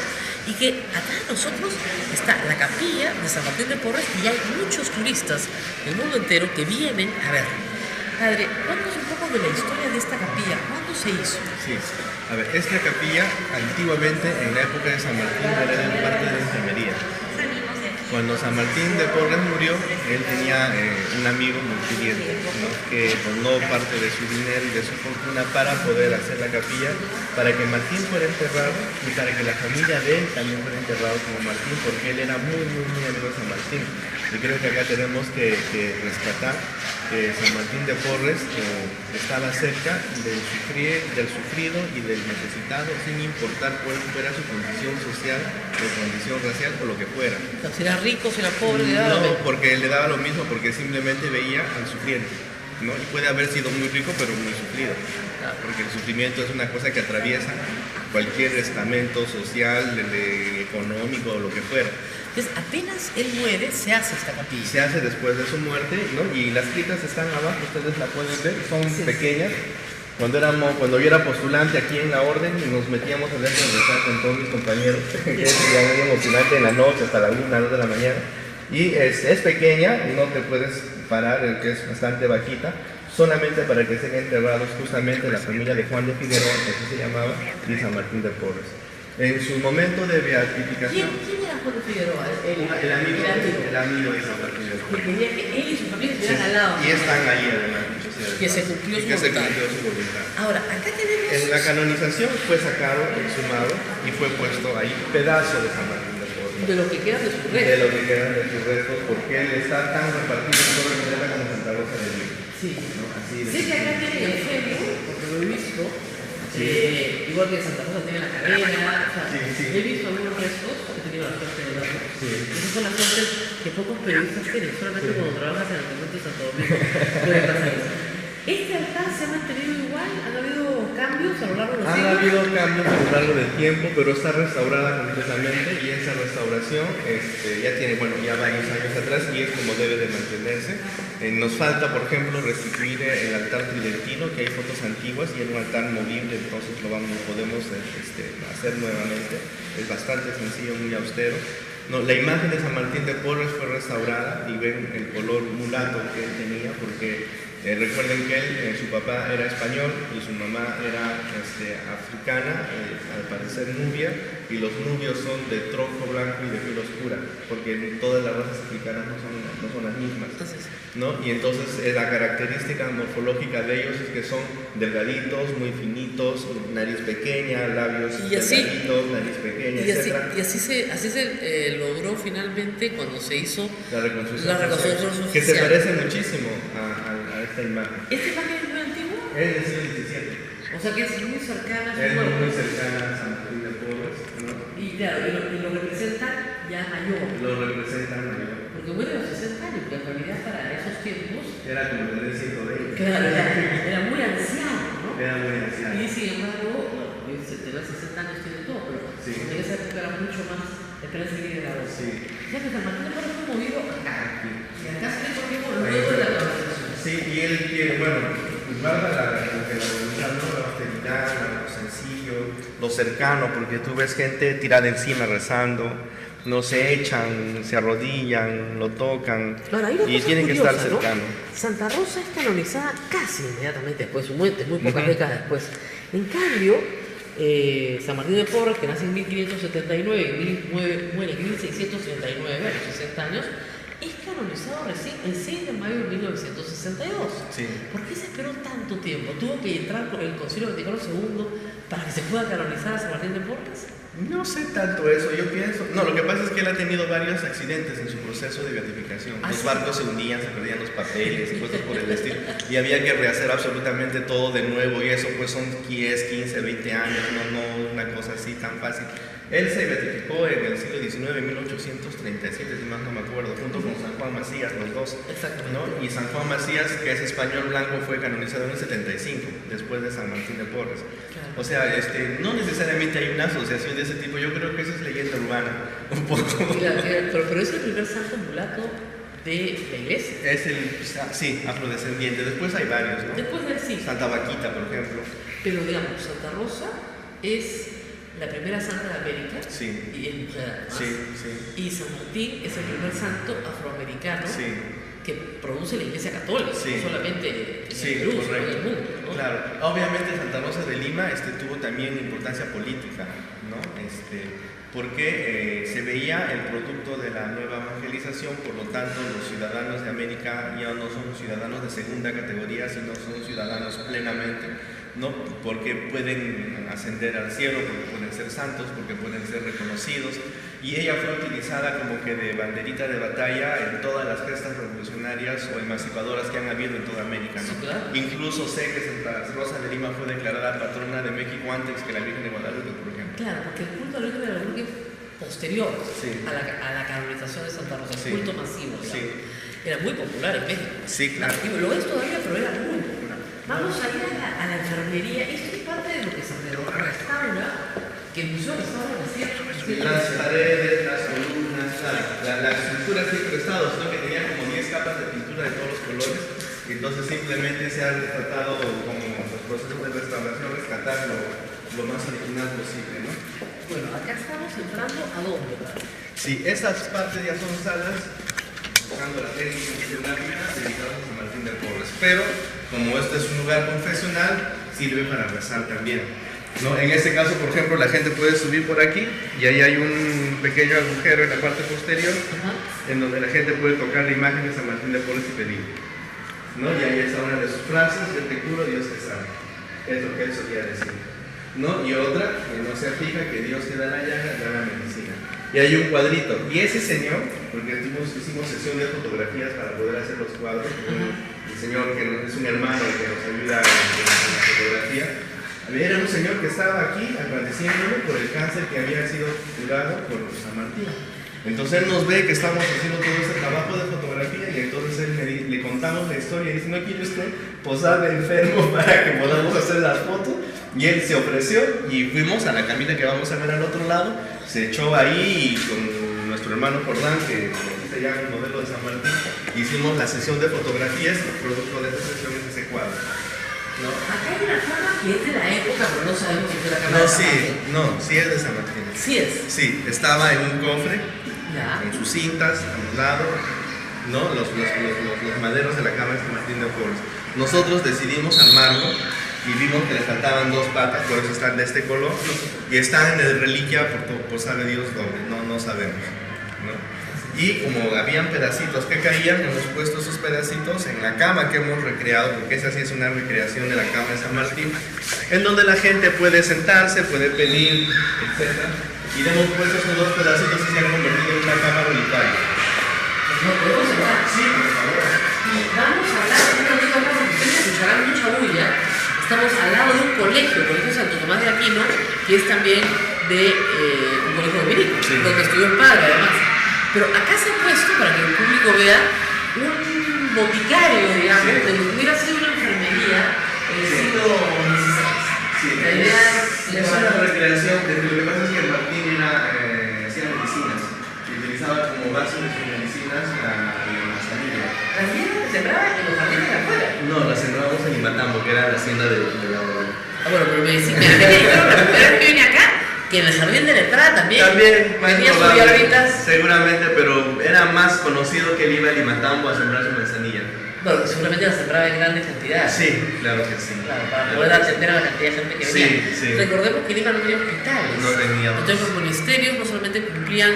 y que atrás de nosotros está la capilla de San Martín de Porres y hay muchos turistas del mundo entero que vienen a verlo. Padre, cuéntanos un poco de la historia de esta capilla. ¿Cuándo se hizo? Sí, a ver, esta capilla antiguamente en la época de San Martín era de parte de la enfermería. Cuando San Martín de Porres murió, él tenía un amigo multidiente, ¿no?, que donó parte de su dinero y de su fortuna para poder hacer la capilla, para que Martín fuera enterrado y para que la familia de él también fuera enterrado como Martín, porque él era muy amigo de San Martín. Y creo que acá tenemos que rescatar que San Martín de Porres estaba cerca del sufrido y del necesitado, sin importar cuál fuera su condición social, su condición racial o lo que fuera. Si era rico, si era pobre, le daba lo mismo. Porque le daba lo mismo, porque simplemente veía al sufriente, ¿no? Y puede haber sido muy rico, pero muy sufrido, porque el sufrimiento es una cosa que atraviesa cualquier estamento social, económico o lo que fuera. Entonces, apenas él muere, se hace esta capilla. Se hace después de su muerte, ¿no? Y las quitas están abajo, ustedes la pueden ver, son pequeñas. Cuando yo era postulante aquí en la orden, nos metíamos a leer con todos mis compañeros, que es ya emocionante en la noche hasta la 1, 2 de la mañana. Y es pequeña, no te puedes parar, que es bastante bajita, solamente para que estén enterrados justamente la familia de Juan de Figueroa, que así se llamaba, y San Martín de Porres. En su momento de beatificación... ¿Quién era Juan de Figueroa? El amigo de San Martín de Porres. Que quería que él y su familia estuvieran al lado. Y están ahí además, muchos de Que se cumplió su voluntad. Ahora, acá tenemos... En la canonización fue sacado, exhumado, y fue puesto ahí pedazo de San Martín de Porres. De lo que queda de sus restos. De lo que quedan de sus restos, porque él está tan repartido en toda la manera como Santa Rosa de Lima. Sí. ¿No? Así de Sé que acá tiene el genio, porque lo he visto, Sí. igual que Santa Rosa tiene la carrera, o sea, Sí. he visto algunos restos, he tenido la suerte de verlos. Sí. Esas son las fuentes que pocos periodistas tienen, solamente cuando trabajas en el convento de Santo Domingo puede pasar eso. ¿Este altar se ha mantenido igual? ¿Han habido cambios a lo largo de los Han siglos? habido cambios a lo largo del tiempo, pero está restaurada completamente y esa restauración ya tiene, ya varios años atrás y es como debe de mantenerse. Nos falta, por ejemplo, restituir el altar tridentino, que hay fotos antiguas y era un altar movible, entonces lo podemos hacer nuevamente. Es bastante sencillo, muy austero. No, la imagen de San Martín de Porres fue restaurada y ven el color mulato que él tenía, porque recuerden que su papá era español y su mamá era africana, al parecer nubia, y los nubios son de tronco blanco y de piel oscura, porque todas las razas africanas no son las mismas, ¿no? Y entonces la característica morfológica de ellos es que son delgaditos, muy finitos, nariz pequeña, labios delgaditos, nariz pequeña, etc. Y así se logró finalmente cuando se hizo la reconstrucción oficial. Que se parece muchísimo a esta imagen. ¿Esta imagen es muy antigua? Es del siglo XVII. O sea que es muy cercana a su Es cuerpo. muy cercana a San Martín de Porres, ¿no? Y claro, y lo representa ya mayor. Lo representa mayor. Porque muere a los 60 años, que en realidad para esos tiempos Era como tener 120. claro, era muy anciano, ¿no? Era muy anciano. Y sin embargo, bueno, tener 60 años tiene todo, pero Sí. en esa época era mucho más esperanza de vida. Sí. Ya que San Martín de Porres fue movido acá. Aquí. Y acá se le movió luego de la colonización. Sí, y él quiere, guarda la voluntad, ¿no? La austeridad, lo sencillo, lo cercano, porque tú ves gente tirada encima rezando, no se echan, se arrodillan, lo tocan, Ahora, hay una y cosa tienen que estar curiosa, ¿no? cercanos. Santa Rosa es canonizada casi inmediatamente después de su muerte, muy pocas décadas después. En cambio, San Martín de Porres, que nace en 1579 y muere en 1639, a los 60 años, es canonizado recién el 6 de mayo de 1962. Sí. ¿Por qué se esperó tanto tiempo? ¿Tuvo que entrar por el Concilio Vaticano II para que se pueda canonizar a San Martín de Porres? No sé tanto eso, yo pienso. No, lo que pasa es que él ha tenido varios accidentes en su proceso de beatificación. ¿Ah, Los sí? barcos se hundían, se perdían los papeles y cosas por el estilo. Y había que rehacer absolutamente todo de nuevo. Y eso, pues, son 10, 15, 20 años, no una cosa así tan fácil. Él se beatificó en el siglo XIX, en 1837, si más no me acuerdo, junto con San Juan Macías, los dos. Exactamente. ¿No? Y San Juan Macías, que es español blanco, fue canonizado en el 75, después de San Martín de Porres. Claro. O sea, no necesariamente hay una asociación de ese tipo, yo creo que eso es leyenda urbana, un poco. Pero es el primer santo mulato de la iglesia. Es sí, afrodescendiente, después hay varios, ¿no? Después del sí. Santa Vaquita, por ejemplo. Pero digamos, Santa Rosa es la primera santa de América Sí. y es mujer además. Sí, sí. Y San Martín es el primer santo afroamericano Sí. que produce la iglesia católica, Sí. no solamente en Sí, el Perú, sino en correcto. el mundo, ¿no? Claro, obviamente Santa Rosa de Lima tuvo también importancia política, ¿no? Porque se veía el producto de la nueva evangelización, por lo tanto los ciudadanos de América ya no son ciudadanos de segunda categoría, sino son ciudadanos plenamente, ¿no? Porque pueden ascender al cielo, porque pueden ser santos, porque pueden ser reconocidos, y ella fue utilizada como que de banderita de batalla en todas las gestas revolucionarias o emancipadoras que han habido en toda América, ¿no? Sí, claro. Incluso sé que Santa Rosa de Lima fue declarada patrona de México antes que la Virgen de Guadalupe, por ejemplo. Claro, porque el culto a la Virgen de Guadalupe es posterior Sí. a la canonización de Santa Rosa, Sí. el culto masivo, digamos. Sí. Era muy popular en México. Sí, claro. Y lo es todavía, pero era muy popular. Vamos a ir a la enfermería. Esto es parte de lo que se restaura, que el museo restaura recién. Las paredes, las columnas, la estructura siempre ha estado, sino que tenía como 10 capas de pintura de todos los colores, y entonces simplemente se ha tratado como los procesos de restauración, rescatar lo más original posible, ¿no? Bueno, acá estamos entrando a dónde, ¿verdad? Sí, estas partes ya son salas, buscando la técnica misionaria, dedicadas a San Martín de Porres, pero como este es un lugar confesional, sirve para rezar también, ¿no? En este caso, por ejemplo, la gente puede subir por aquí y ahí hay un pequeño agujero en la parte posterior Ajá. en donde la gente puede tocar la imagen de San Martín de Porres y pedir. ¿no? Y ahí está una de sus frases: yo te curo, Dios te sana. Es lo que él solía decir, ¿no? Y otra, que no se fija, que Dios te da la llaga, da la medicina. Y hay un cuadrito, y ese señor, porque hicimos sesión de fotografías para poder hacer los cuadros, el señor que es un hermano que nos ayuda en la fotografía, era un señor que estaba aquí agradeciéndole por el cáncer que había sido curado por San Martín. Entonces él nos ve que estamos haciendo todo ese trabajo de fotografía, y entonces le contamos la historia y dice: ¿no quiere usted posar de enfermo para que podamos hacer las fotos? Y él se ofreció, y fuimos a la camina que vamos a ver al otro lado, se echó ahí, y con nuestro hermano Jordán, que se llama el modelo de San Martín, hicimos la sesión de fotografías, y el producto de esa sesión es ese cuadro, ¿no? Acá hay una cama que es de la época, pero no sabemos si fue la cama No, de San sí, Martín. no, sí es de San Martín. Sí es. Sí, estaba en un cofre, Ya. con sus cintas a un lado, ¿no? Los maderos de la cama de San Martín de Porres. Nosotros decidimos armarlo y vimos que le faltaban 2 patas, por eso están de este color, y están en el reliquia, por sabe Dios dónde, no sabemos, ¿no? Y como habían pedacitos que caían, hemos puesto esos pedacitos en la cama que hemos recreado, porque esa sí es una recreación de la cama de San Martín, en donde la gente puede sentarse, puede pedir, etc. Y le hemos puesto esos 2 pedacitos y se han convertido en una cama voluntaria. ¿No podemos sentar? Sí, por favor. Y vamos a hablar, un ratito acá, porque ustedes escucharán mucha bulla. Estamos al lado de un colegio, el Colegio Santo Tomás de Aquino, que es también de un colegio dominico, Sí. donde estudió el padre además. Pero acá se ha puesto, para que el público vea, un boticario, digamos, Sí. de lo que hubiera sido una enfermería en el siglo XVI. Sí, La idea es una recreación, lo que pasa es que Martín hacía medicinas, y utilizaba como base de sus medicinas la manzanilla. Las hierbas se sembraban en los jardines de afuera. No, la sembramos en Imatambo, que era la hacienda de la abuela. Ah, bueno, pero me decía, la primera vez que vine acá, que en el jardín de la entrada también más tenía sus probable, hierbitas. seguramente, pero era más conocido que él iba a Imatambo a sembrar su manzanilla. Bueno, seguramente la sembraba en grandes cantidades. Sí, claro que sí. Claro, para poder atender a la cantidad de gente que Sí, venía. sí. Recordemos que Lima no tenía hospitales. No teníamos. Entonces los monasterios no solamente cumplían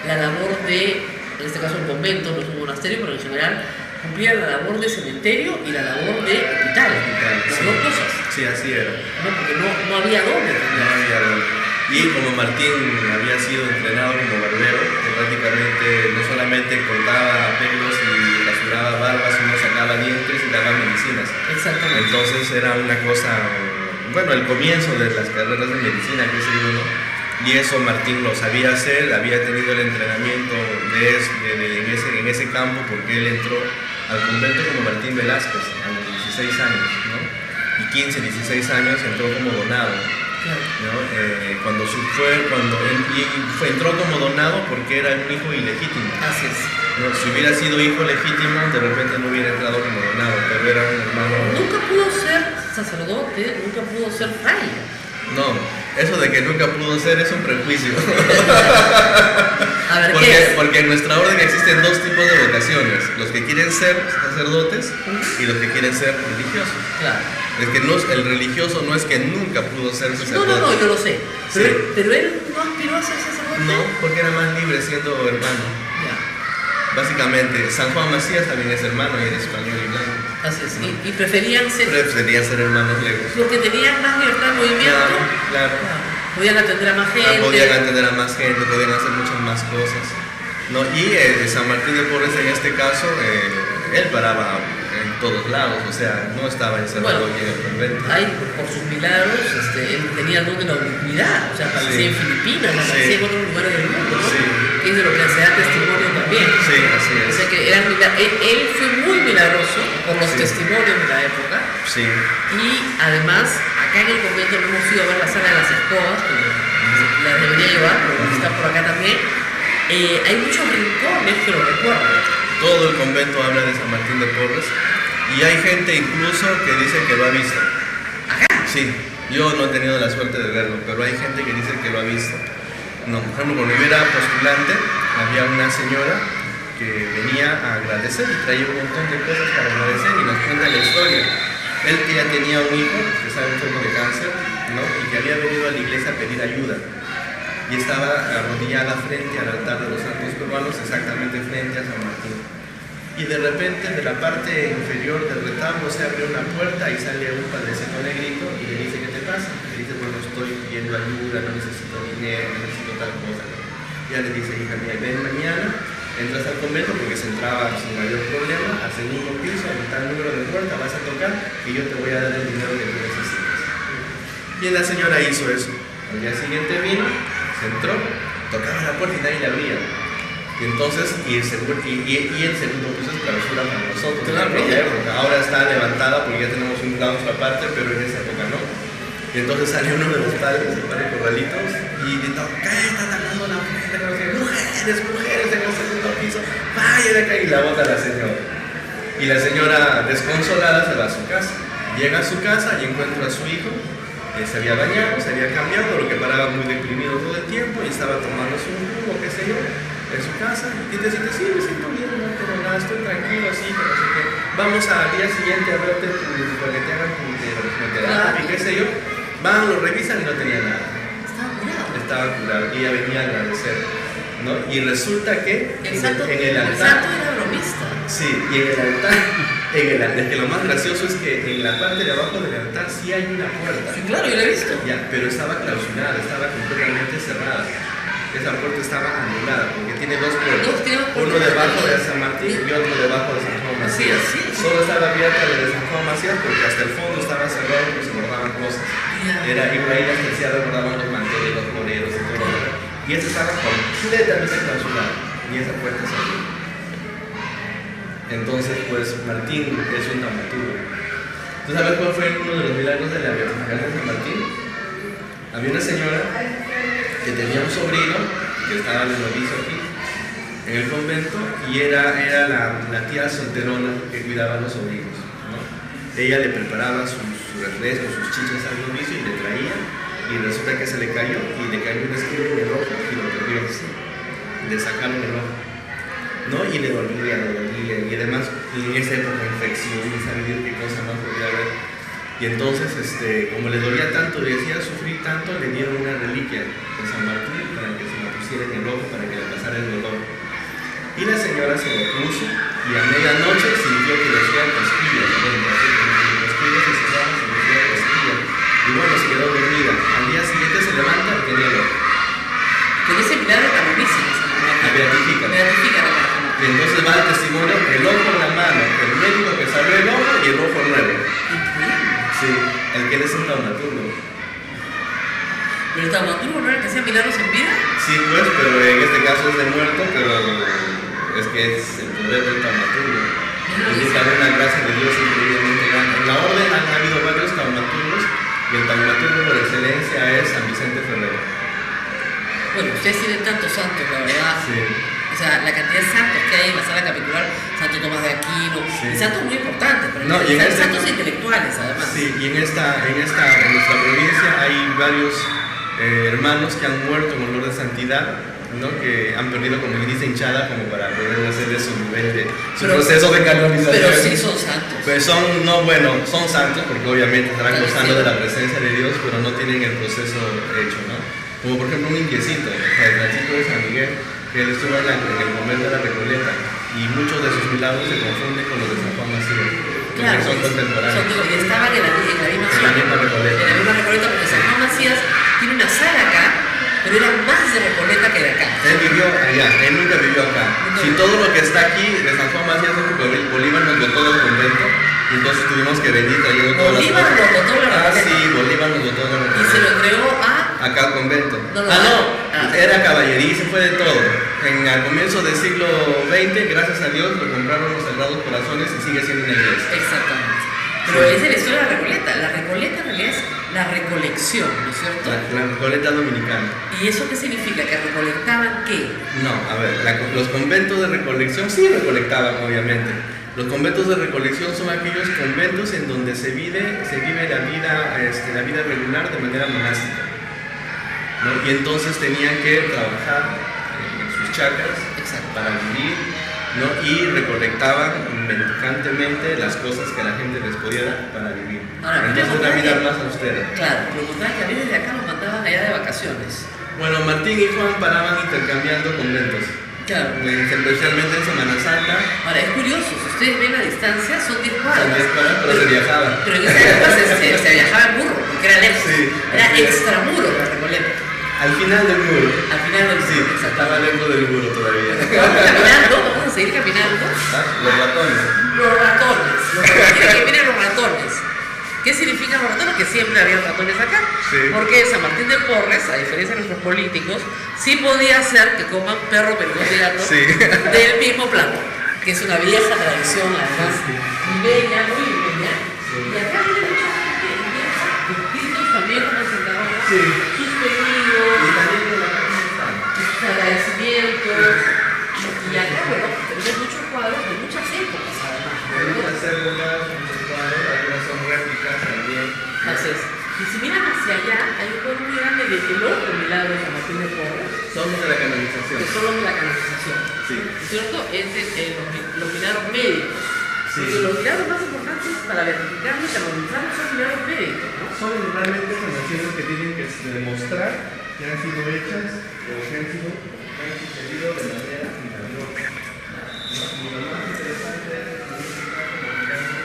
la labor de, en este caso un convento, no es un monasterio, pero en general cumplían la labor de cementerio y la labor de hospitales. Las Sí. dos cosas. Sí, así era. No, porque no había dónde. No había dónde. Y como Martín había sido entrenado como barbero, que prácticamente no solamente cortaba pelos y rasuraba barbas, sino sacaba dientes y daba medicinas. Exactamente. Entonces era una cosa, bueno, el comienzo de las carreras de medicina, que se digo, ¿no? Y eso Martín lo sabía hacer, había tenido el entrenamiento en ese campo, porque él entró al convento como Martín Velázquez a los 16 años, ¿no? Y 15, 16 años entró como donado. Claro. ¿No? Entró como donado porque era un hijo ilegítimo. Así es. ¿No? Si hubiera sido hijo legítimo, de repente no hubiera entrado como donado, pero era un hermano. Nunca pudo ser sacerdote, nunca pudo ser fraile. No, eso de que nunca pudo ser es un prejuicio. A ver, ¿qué es? Porque en nuestra orden existen 2 tipos de vocaciones: los que quieren ser sacerdotes y los que quieren ser religiosos. Claro. Es que el religioso no es que nunca pudo ser sacerdote. No, yo lo sé. Sí. Pero él no aspiró a ser sacerdote. No, porque era más libre siendo hermano. Ya. Básicamente, San Juan Macías también es hermano y era español y blanco. Así es. Y preferían ser Preferían ser hermanos legos. los que tenían más libertad de movimiento. Claro. Podían atender a más gente. Podían atender a más gente, podían hacer muchas más cosas. ¿No? Y San Martín de Porres, en este caso, él paraba en todos lados, o sea, no estaba encerrado aquí en el convento. Ahí, por sus milagros, él tenía el don de la ubicuidad. O sea, aparecía Sí. en Filipinas, aparecía Sí. en otros lugares del mundo, ¿no? Sí. Que es de lo que se da testimonio también. Sí, así O es. sea que él fue muy milagroso por los Sí. testimonios de la época. Sí. Y además, acá en el convento no hemos ido a ver la sala de las escobas, que la debería llevar, pero está por acá también. Hay muchos rincones que lo recuerdan. Todo el convento habla de San Martín de Porres y hay gente incluso que dice que lo ha visto. ¿Acá? Sí, yo no he tenido la suerte de verlo, pero hay gente que dice que lo ha visto. No, por ejemplo, cuando yo era postulante, había una señora que venía a agradecer y traía un montón de cosas para agradecer y nos cuenta la historia. Él que ya tenía un hijo que estaba enfermo de cáncer, ¿no? Y que había venido a la iglesia a pedir ayuda. Y estaba arrodillada frente al altar de los santos peruanos, exactamente frente a San Martín. y de repente de la parte inferior del retablo se abre una puerta y sale un padrecito negrito y le dice: ¿qué te pasa? Le dice: bueno, estoy pidiendo ayuda, no necesito dinero, no necesito tal cosa. Ya le dice: hija mía, ven mañana, entras al convento, porque se entraba sin mayor problema, al segundo piso, al tal número de puerta, vas a tocar y yo te voy a dar el dinero que tú necesitas. Y la señora hizo eso. Al día siguiente vino, se entró, tocaba la puerta y nadie le abría. Y entonces, el segundo piso es clausura para nosotros. Claro, porque ahora está levantada porque ya tenemos un claustro aparte, pero en esa época no. Y entonces sale uno de los padres, el padre Corralitos, y grita: ¿qué están hablando la mujer? Mujeres en el segundo piso, vaya de acá. Y la bota la señora. Y la señora, desconsolada, se va a su casa. Llega a su casa y encuentra a su hijo. Se había bañado, se había cambiado, lo que paraba muy deprimido todo el tiempo y estaba tomando su jugo, qué sé yo, en su casa. Y te dice: sí, me siento bien, no tengo nada, estoy tranquilo, sí, pero no sé qué. Vamos al día siguiente a verte para que te hagan tu terapia, qué sé yo. Van, lo revisan y no tenía nada. Estaba curado. Y ella venía a agradecer, ¿no? Y resulta que el santo altar. El santo era bromista. Sí, y en el altar. Es que lo más gracioso es que en la parte de abajo del altar sí hay una puerta. Sí, claro, yo la he visto. Ya, pero estaba clausurada, estaba completamente cerrada. Esa puerta estaba anulada porque tiene dos puertas. Uno debajo de San Martín y otro debajo de San Juan Macías. Sí. Solo estaba abierta la de San Juan Macías porque hasta el fondo estaba cerrado porque se guardaban cosas. Era igual ahí las terciadas guardaban los manteles, los floreros y todo. Y esta estaba completamente clausurada. Y esa puerta se abrió. Entonces, pues Martín es un taumaturgo. ¿Tú sabes cuál fue uno de los milagros de la beatificación de San Martín? Había una señora que tenía un sobrino que estaba de novicio aquí en el convento y era la tía solterona que cuidaba a los sobrinos, ¿no? Ella le preparaba sus refrescos, sus chichas al novicio y le traía, y resulta que se le cayó y le cayó un esquilo en el ojo y lo perdió. Le sacaron el ojo, ¿no? Y le dolía, y además en esa época infección, y sabía qué cosa más podía haber. Y entonces, como le dolía tanto, le decía sufrir tanto, le dieron una reliquia de San Martín para que se la pusiera en el ojo, para que le pasara el dolor. Y la señora se lo puso y a medianoche sintió que le hacían cosquillas adentro, así como que las cosquillas se cerraban, se le hacían cosquillas. Y bueno, se quedó dormida. Al día siguiente se levanta y tenía el ojo. Pero ese milagro tan buenísimo. La beatifica. Y entonces va el testimonio, el ojo en la mano, el médico que salió el ojo y el ojo nuevo. Sí, el que él es un taumaturgo. ¿Pero el taumaturgo no era el que hacía milagros en vida? Sí, pues, pero en este caso es de muerto, pero es que es el poder del taumaturgo. Indica una gracia de Dios increíblemente grande. En la orden han habido varios taumaturgos y el taumaturgo por excelencia es San Vicente Ferrer. Bueno, ustedes tienen tantos santos, la verdad. Sí. O sea, la cantidad de santos que hay en la sala capitular, Santo Tomás de Aquino, sí. Y santos muy importantes, pero no, santos intelectuales además. Sí, y en nuestra provincia hay varios hermanos que han muerto en olor de santidad, ¿no? Que han perdido, como quien dice, hinchada como para poder hacer de su nivel de su proceso de canonización. Pero sí son santos. Pues son santos porque obviamente estarán gozando de la presencia de Dios, pero no tienen el proceso hecho, ¿no? Como por ejemplo un inquiecito, el Francisco de San Miguel, que él estuvo en el convento de la Recoleta, y muchos de sus milagros se confunden con los de San Juan Macías, claro, son contemporáneos. Y estaban en la misma Recoleta. En la misma Recoleta, porque San Juan Macías tiene una sala acá, pero era más de Recoleta que de acá. Él vivió allá, él nunca vivió acá. Si todo lo que está aquí de San Juan Macías es porque Bolívar nos botó del convento, y entonces tuvimos que venir trayendo todas las cosas. Bolívar nos botó la Recoleta. Ah, sí, Bolívar nos botó la Recoleta. Y se lo entregó acá al convento. No. Era caballería y se fue de todo. Al comienzo del siglo XX, gracias a Dios, lo compraron los Sagrados Corazones y sigue siendo una iglesia. Exactamente. Pero esa es la historia de la Recoleta. La Recoleta en realidad es la recolección, ¿no es cierto? La Recoleta dominicana. ¿Y eso qué significa? ¿Que recolectaban qué? No, a ver, los conventos de recolección sí recolectaban, obviamente. Los conventos de recolección son aquellos conventos en donde se vive la vida regular de manera monástica, ¿no? Y entonces tenían que trabajar en sus chacras para vivir, ¿no? Y recolectaban mendicantemente las cosas que la gente les podía dar para vivir. Ahora, entonces la vida más austera. Claro, pero contaban que a veces de acá los mandaban allá de vacaciones. Bueno, Martín y Juan paraban intercambiando conventos. Claro. Especialmente en Semana Santa. Ahora, es curioso, si ustedes ven la distancia, son 10 Son cuadras. 10 cuadras, pero se viajaba. Pero en esa época se viajaba en burro, porque era lejos. Sí. Era extramuro la Recoleta. Al final del muro. Al final del Sí, estaba dentro del muro todavía. Vamos caminando, vamos a seguir caminando. Los ratones. Los ratones. Que vienen los ratones. ¿Qué significan los ratones? Que siempre había ratones acá. Sí. Porque San Martín de Porres, a diferencia de nuestros políticos, sí podía hacer que coman perro, pericón y gato Sí. del mismo plato. Que es una vieja tradición, además, limeña, muy limeña. Y acá viene mucha gente inmensa, distintos también como sentados, Sí. sus pedidos, Y también de la casa. sus agradecimientos. Y acá, bueno, tenemos muchos cuadros de muchas épocas, además. De muchas épocas, muchos cuadros, algunas son réplicas también. Entonces, y si miran hacia allá, hay un cuadro muy grande del otro milagro de San Martín de Porres, Son los de la canonización. que son los de la canonización. Sí. ¿Cierto? Es los milagros médicos. Sí. Porque los milagros más importantes para verificarlo y canonizarlo son milagros médicos, ¿no? Son realmente sanaciones que tienen que demostrar que han sido hechas o que han sucedido de manera milagrosa. Y lo más interesante es que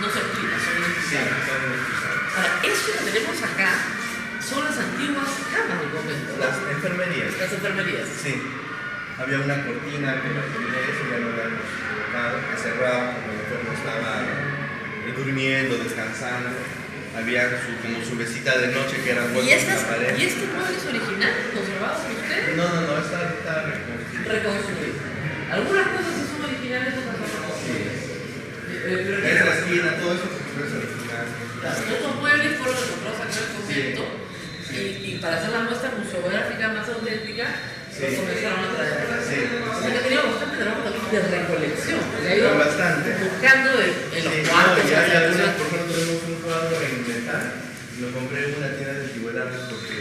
No se explica, son sí, necesarios. son necesarios. Ahora, eso que tenemos acá son las antiguas camas del convento, Las enfermerías. las enfermerías. Sí. Había una cortina que la tenía eso, ya no la hemos colocado, que cerraba cuando el enfermo estaba durmiendo, descansando. Había como su mesita de noche que era ¿Y puesta en la pared. este mueble es original, conservado por ustedes? No, está reconstruido. Reconstruido. Algunas cosas sí son originales, otras no. Sí. Pero Esa esquina, todo eso es original. estos muebles fueron encontrados acá en el convento y para hacer la muestra museográfica más auténtica, los comenzaron a traer. Sí. O sea que tenía bastante trabajo también de recolección. Le ha ido Bastante. buscando en los Sí, cuartos. no, en ya las hay algunas, habitaciones. por ejemplo, tenemos un cuadro en metal, lo compré en una tienda de antigüedades porque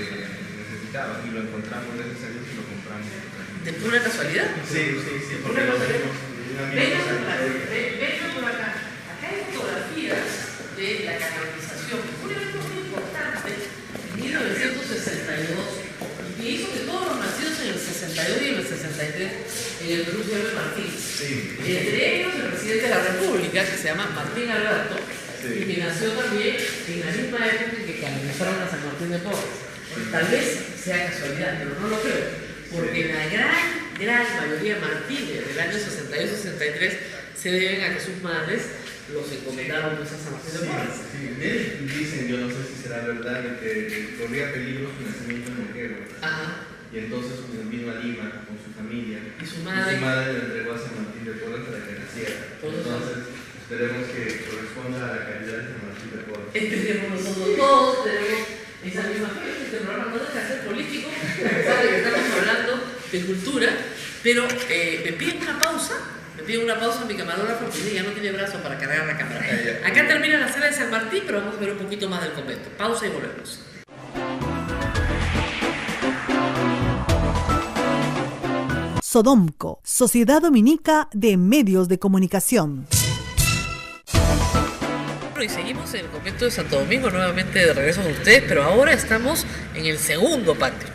necesitaba y lo encontramos, gracias a Dios, y lo compramos. De pura casualidad. Sí, porque lo tenemos. Vengan por acá. Acá hay fotografías de la canonización. Un evento muy importante en 1962 y que hizo que todos los nacidos en el 62 y en el 63 en el Perú se llame Martín. Sí. Entre ellos el presidente de la República, que se llama Martín Alberto, Sí. y que nació también en la misma época en que canonizaron a San Martín de Porres. Tal vez sea casualidad, pero no lo creo, porque la gran mayoría de Martínez del año 62-63 se deben a que sus madres los encomendaron pues, a San Martín de Porres. Sí. Dicen, yo no sé si será verdad, que corría peligro su nacimiento en Moquegua. Ajá. Y entonces vino a Lima con su familia. Y su madre le entregó a San Martín de Porres para que naciera. Entonces, esperemos que corresponda a la calidad de San Martín de Porres. entendemos nosotros todos, tenemos esa misma fe. Este programa no deja de ser político, a pesar de que estamos hablando de cultura, pero me piden una pausa. Me piden una pausa, mi camarógrafo porque ya no tiene brazo para cargar la cámara. Acá termina la sala de San Martín, pero vamos a ver un poquito más del convento. Pausa y volvemos. Sodomco, Sociedad Dominica de Medios de Comunicación. Y seguimos en el convento de Santo Domingo, nuevamente de regreso con ustedes, pero ahora estamos en el segundo patio.